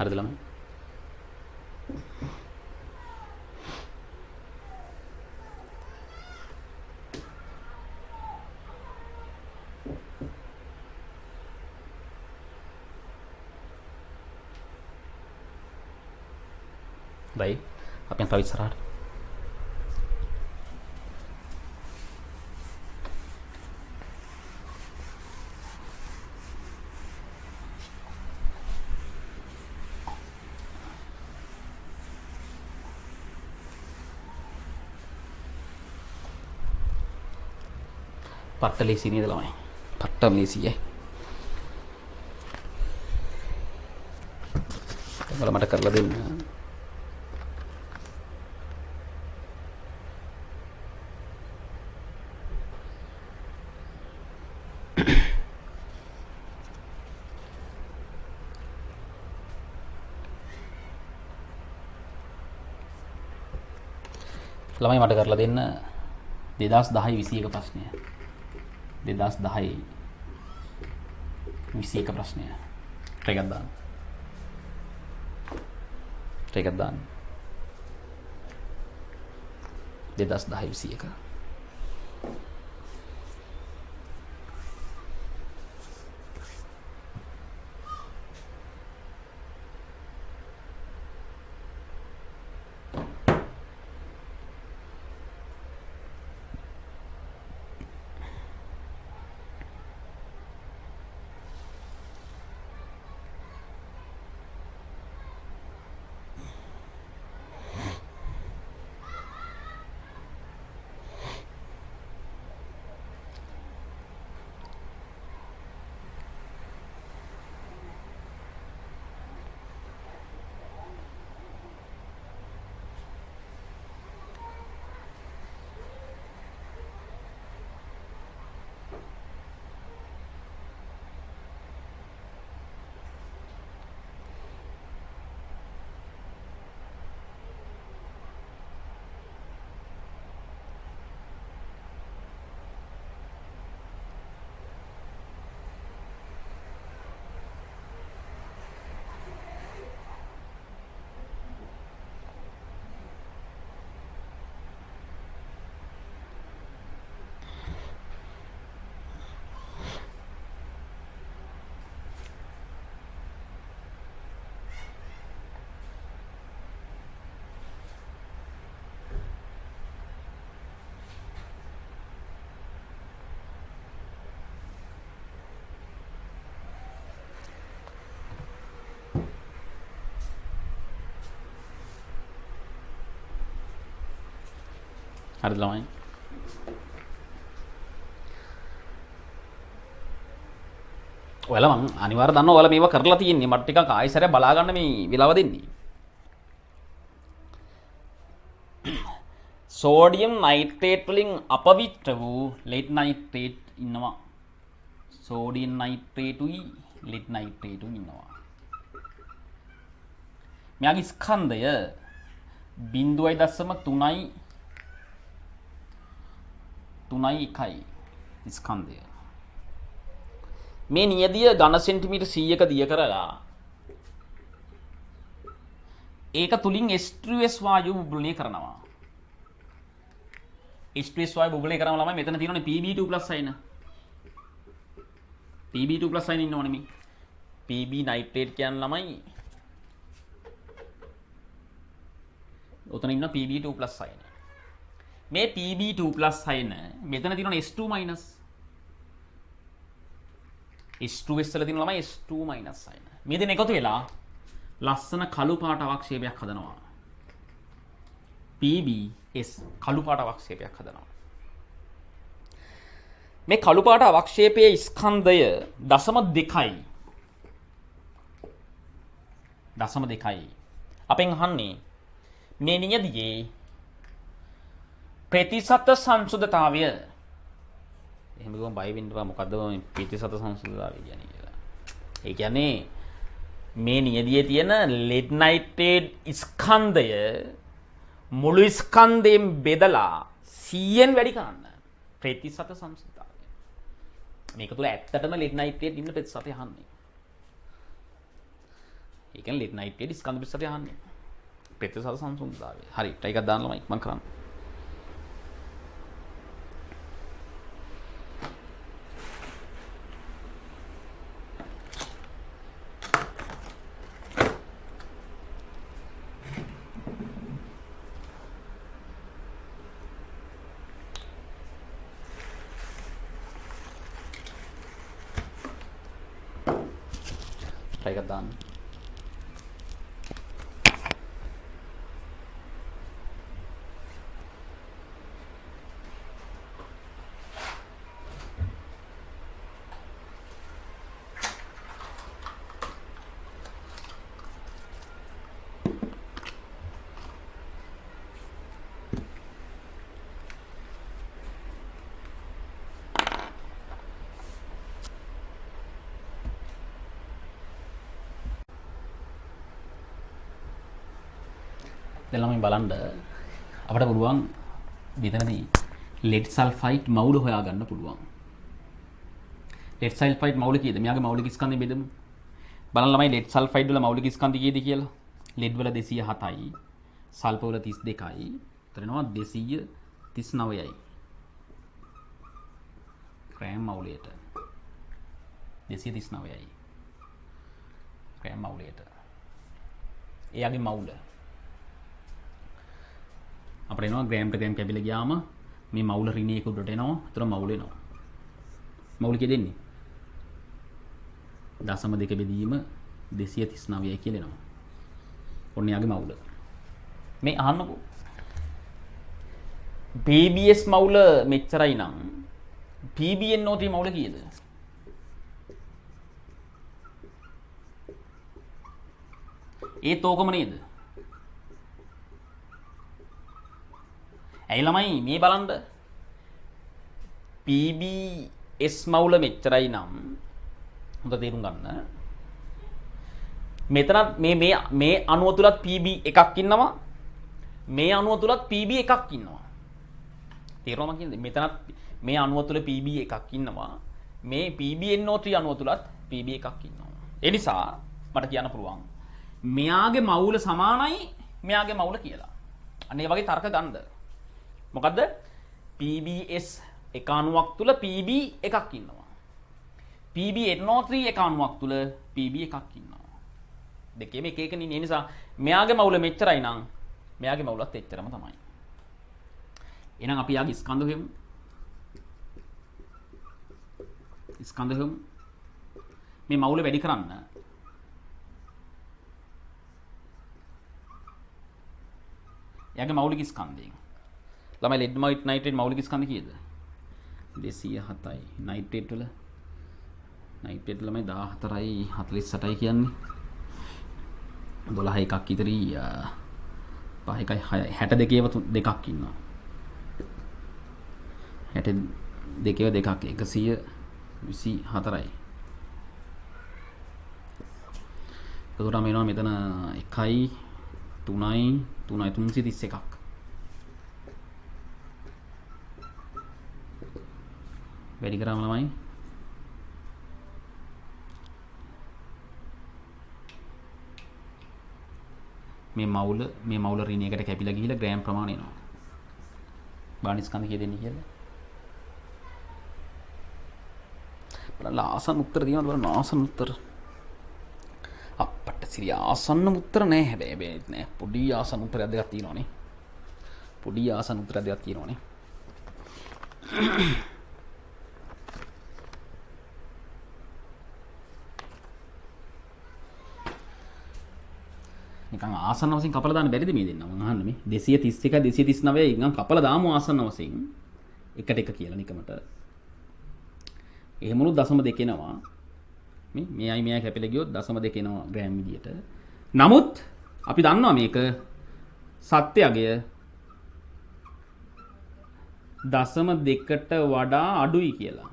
හරිද ළමයි? baik apa yang tahu istirahat පට්ට ලේසි නේද ළමයි? පට්ටම ලේසි ඔයාලා මට කරලා දෙන්න. ළමයි මට කරලා දෙන්න 2010 21 ප්‍රශ්නය. 2010 21 ප්‍රශ්නය. ටිකක් දාන්න. ටිකක් දාන්න. 2010 21. හරිද ළමයි? ඔයාලා මං අනිවාර්ය දන්නවා ඔයාලා මේවා කරලා තියෙන්නේ. මට ටිකක් ආයෙසරයක් බලා ගන්න මේ වෙලාව දෙන්නේ. සෝඩියම් නයිට්‍රේට් වලින් අපවිත්‍ර වූ ලෙඩ් නයිට්‍රේට් ඉන්නවා. සෝඩියම් නයිට්‍රේටුයි ලෙඩ් නයිට්‍රේටුයි ඉන්නවා. මෙයාගේ ස්කන්ධය 0.3යි 3.1 ස්කන්ධය. මේ නියදිය ඝන සෙන්ටිමීටර් 100ක දිය කරලා ඒක තුලින් H2S වායු බුබුලනය කරනවා. H2S වායු බුබුලනය කරනවා ළමයි මෙතන තියෙනනේ Pb2+ සයින. Pb2+ සයින ඉන්නවනේ මේ. Pb නයිට්‍රේට් කියන්නේ ළමයි. උතන ඉන්න Pb2+ සයින. මේ Pb2+ සයින මෙතන තියෙන S2-. H2S වල තියෙන ළමයි S2- සයින. මේ දෙන එකතු වෙලා ලස්සන කළු පාට අවක්ෂේපයක් හදනවා. PbS කළු පාට අවක්ෂේපයක් හදනවා. මේ කළු පාට අවක්ෂේපයේ ස්කන්ධය 0.2යි. 0.2යි. අපෙන් අහන්නේ මේ නියදියේ ප්‍රතිශත සංසුද්ධතාවය. එහෙම ගිහම බය වෙන්න බෑ මොකද්ද මේ ප්‍රතිශත සංසුද්ධතාවය කියන්නේ කියලා. ඒ කියන්නේ මේ නියදියේ තියෙන ලෙඩ් නයිට්‍රේට් ස්කන්ධය මුළු ස්කන්ධයෙන් බෙදලා 100න් වැඩි කරන්න ප්‍රතිශත සංසුද්ධතාවය. මේක තුල ඇත්තටම ලෙඩ් නයිට්‍රේට් ඉන්න ප්‍රතිශතය අහන්නේ. ඒ කියන්නේ ලේට් නයිට් එකේ ස්කන්ධ පිස්සට යන්නේ. ප්‍රතිසද සංසුන්දතාවය. හරි. ටයිකක් දාන්න ළමයි මම කරන්න. ටයිකක් දාන්න. දැන් ළමයි බලන්න අපිට පුළුවන් මෙතනදී ලෙඩ් සල්ෆයිඩ් මවුල හොයාගන්න පුළුවන්. ලෙඩ් සල්ෆයිඩ් මවුල කීයද? මෙයාගේ මෞලික ස්කන්ධය බෙදමු. බලන්න ළමයි ලෙඩ් සල්ෆයිඩ් වල මෞලික ස්කන්ධය කීයද කියලා. ලෙඩ් වල 207යි, සල්ෆර් වල 32යි, එතනනවා 239යි. ග්‍රෑම් මවුලයට 239යි. ග්‍රෑම් මවුලයට. එයාගේ මවුල අපිට එනවා ග්‍රෑම්ට ග්‍රෑම් කැපිලා ගියාම මේ මවුල ඍණ එක උඩට එනවා. ඒතර මවුල එනවා. මවුල කිය දෙන්නේ 0.2 බෙදීම 239යි කියලා එනවා. ඔන්න යාගේ මවුල. මේ අහන්නකෝ. BBS මවුල මෙච්චරයි නම් PBNOT මවුල කීයද? ඒත් ඕකම නේද? ඇයි ළමයි මේ බලන්න PBS මවුල මෙච්චරයි නම් හොඳ තේරුම් ගන්න. මෙතනත් මේ අණුව තුලත් PB එකක් ඉන්නවා. මේ අණුව තුලත් PB එකක් ඉන්නවා. තේරුණාම කියන්නේ මෙතනත් මේ අණුව තුල PB එකක් ඉන්නවා. මේ PBNO3 අණුව තුලත් PB එකක් ඉන්නවා. ඒ නිසා මට කියන්න පුළුවන් මෙයාගේ මවුල සමානයි මෙයාගේ මවුල කියලා. අන්න ඒ වගේ තර්ක ගන්නද? මොකද්ද? PBS එක අණුවක් තුල PB එකක් ඉන්නවා. PBNO3 එක අණුවක් තුල PB එකක් ඉන්නවා. දෙකේම එක එක නේ. ඒ නිසා මෙයාගේ මවුල මෙච්චරයි නම් මෙයාගේ මවුලත් එච්චරම තමයි. එහෙනම් අපි යාගේ ස්කන්ධ හොයමු. ස්කන්ධ හොයමු. මේ මවුල වැඩි කරන්න යාගේ මෞලික ස්කන්ධයෙන් ළමයි ලෙඩ් නයිට්‍රේට් මෞලික ස්කන්ධ කීයද? 207යි. නයිට්‍රේට් වල ළමයි 14යි 48යි කියන්නේ 12 එකක් ඉතරි 5 එකයි 6යි 62ව දෙකක් ඉන්නවා. 62ව දෙකක් 124යි. එතකොට මේනවා මෙතන 1යි 3යි 331ක්. වැඩි කරාම ළමයි මේ මවුල ඍණ එකට කැපිලා ගිහිලා ග්‍රෑම් ප්‍රමාණය එනවා. බාණි ස්කන්ධ කීය දෙන්නේ කියලා. බලන්න ආසන්න උත්තර දිනවද බලන්න ආසන්න උත්තර. අපට සිරිය ආසන්න උත්තර නෑ හැබැයි නෑ පොඩි ආසන්න උත්තරයක් දෙකක් තියෙනවානේ. පොඩි ආසන්න උත්තරයක් දෙකක් තියෙනවානේ. නිකන් ආසන්න වශයෙන් කපලා දාන්න බැරිද මේ දෙන්න? මම අහන්නේ මේ 231 239 නිකන් කපලා දාමු ආසන්න වශයෙන් එකට එක කියලා නිකමට. එහෙමනොත් 0.2 එනවා. මේයි මෙයයි කැපිලා ගියොත් 0.2 එනවා ග්‍රෑම් විදියට. නමුත් අපි දන්නවා මේක සත්‍යයගය 0.2ට වඩා අඩුයි කියලා.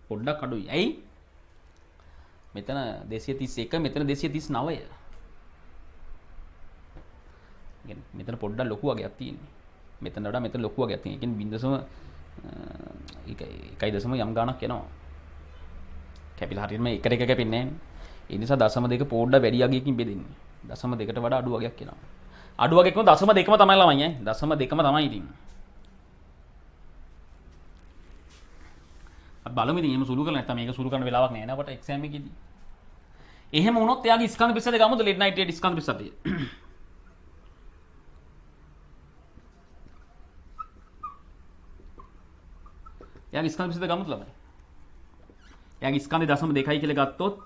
පොඩ්ඩක් අඩුයි. ඇයි? මෙතන 231 මෙතන 239. මෙතන පොඩ්ඩක් ලොකු වගේක් තියෙන්නේ. මෙතන වඩා මෙතන ලොකු වගේක් තියෙනවා. ඒ කියන්නේ බින්දසම එකයි දශම යම් ගාණක් එනවා. කැපිලා හරියටම එකට එක කැපෙන්නේ නැහැ. ඒ නිසා දශම දෙක පොඩ්ඩක් වැඩි අගයකින් බෙදෙන්නේ. දශම දෙකට වඩා අඩු අගයක් එනවා. අඩු අගයක් කොහොමද? දශම දෙකම තමයි ළමයි ඈ. දශම දෙකම තමයි ඉතින්. අපි බලමු ඉතින් එහෙම සුළු කරලා නැත්නම් මේක සුළු කරන වෙලාවක් නෑ නේ අපට එක්සෑම් එකේදී. එහෙම වුණොත් එයාගේ ස්කන්ධ ප්‍රතිශතය ගමුද ලෙඩ් 98 ස්කන්ධ ප්‍රතිශතය. එයාගේ ස්කන්ධ ප්‍රතිශතය ගමුද ළමයි. එයාගේ ස්කන්ධය 0.2 කියලා ගත්තොත්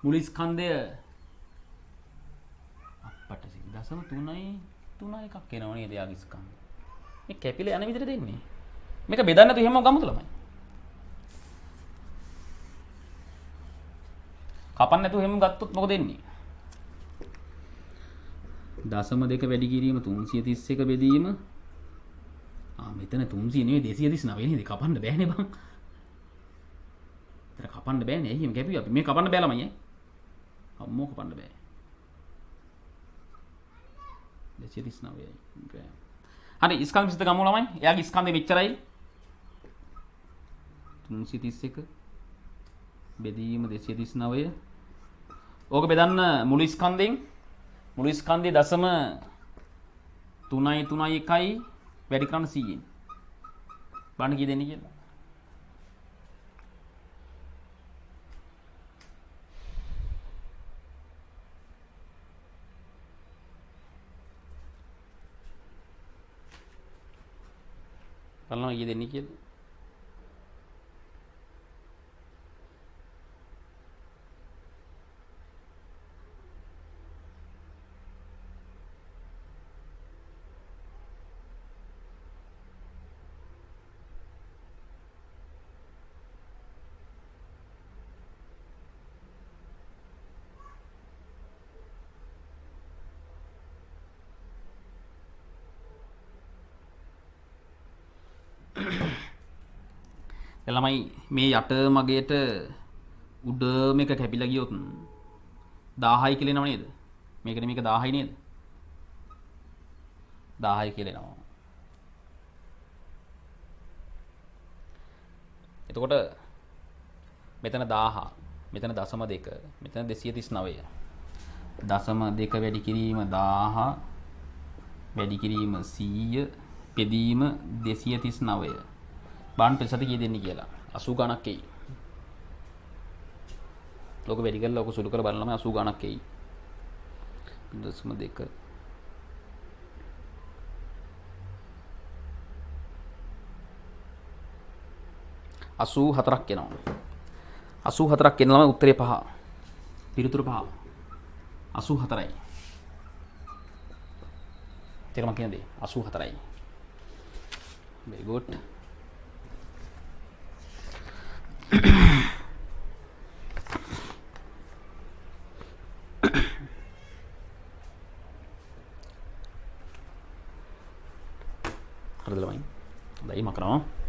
මුළු ස්කන්ධය අපට 0.3 එකක් එනවා නේද එයාගේ ස්කන්ධය. මේ කැපිලා යන විදිහට දෙන්නේ. මේක බෙදන්න නැතුව එහෙම ගමුද ළමයි. කපන්න නැතුව එහෙම ගත්තොත් මොකද වෙන්නේ? 0.2 වැඩි කිරීම 331 බෙදීම මෙතන 300 නෙවෙයි 239 නේද? කපන්න බෑනේ බං. ඒතර කපන්න බෑනේ. එහෙම කැපුවා අපි. මේ කපන්න බෑ ළමයි ඈ. අම්මෝ කපන්න බෑ. 239යි. හරි ස්කන්ධ විස්තර ගමු ළමයි. එයාගේ ස්කන්ධෙ මෙච්චරයි. 331 බෙදීම 239. ඕක බෙදන්න මුළු ස්කන්ධෙන් මුළු ස්කන්ධයේ 0.331යි වැඩි කරන්න 100න්. බලන්න කී දෙන්නේ කියලා. බලන්න කී දෙන්නේ කියලා. ළමයි මේ යට මගේට උඩ මේක කැපිලා ගියොත් 1000යි කියලා එනව නේද? මේකට මේක 1000යි නේද? 1000යි කියලා එනවා. එතකොට මෙතන 1000, මෙතන 0.2, මෙතන 239. 0.2 වැඩි කිරීම 1000 වැඩි කිරීම 100 බෙදීම 239. බාන් ප්‍රතිශත කී දෙන්නේ කියලා 80 ගණක් එයි. ලෝක වැඩි කරලා ලෝක සුළු කරලා බලනම 80 ගණක් එයි. 0.2 84ක් එනවා. 84ක් එන ළමයි උත්තරේ 5. පිළිතුරු 5. 84යි. තේරුම් ගන්න දේ 84යි. very good. හරිද ළමයි? හොඳයි මම කරනවා.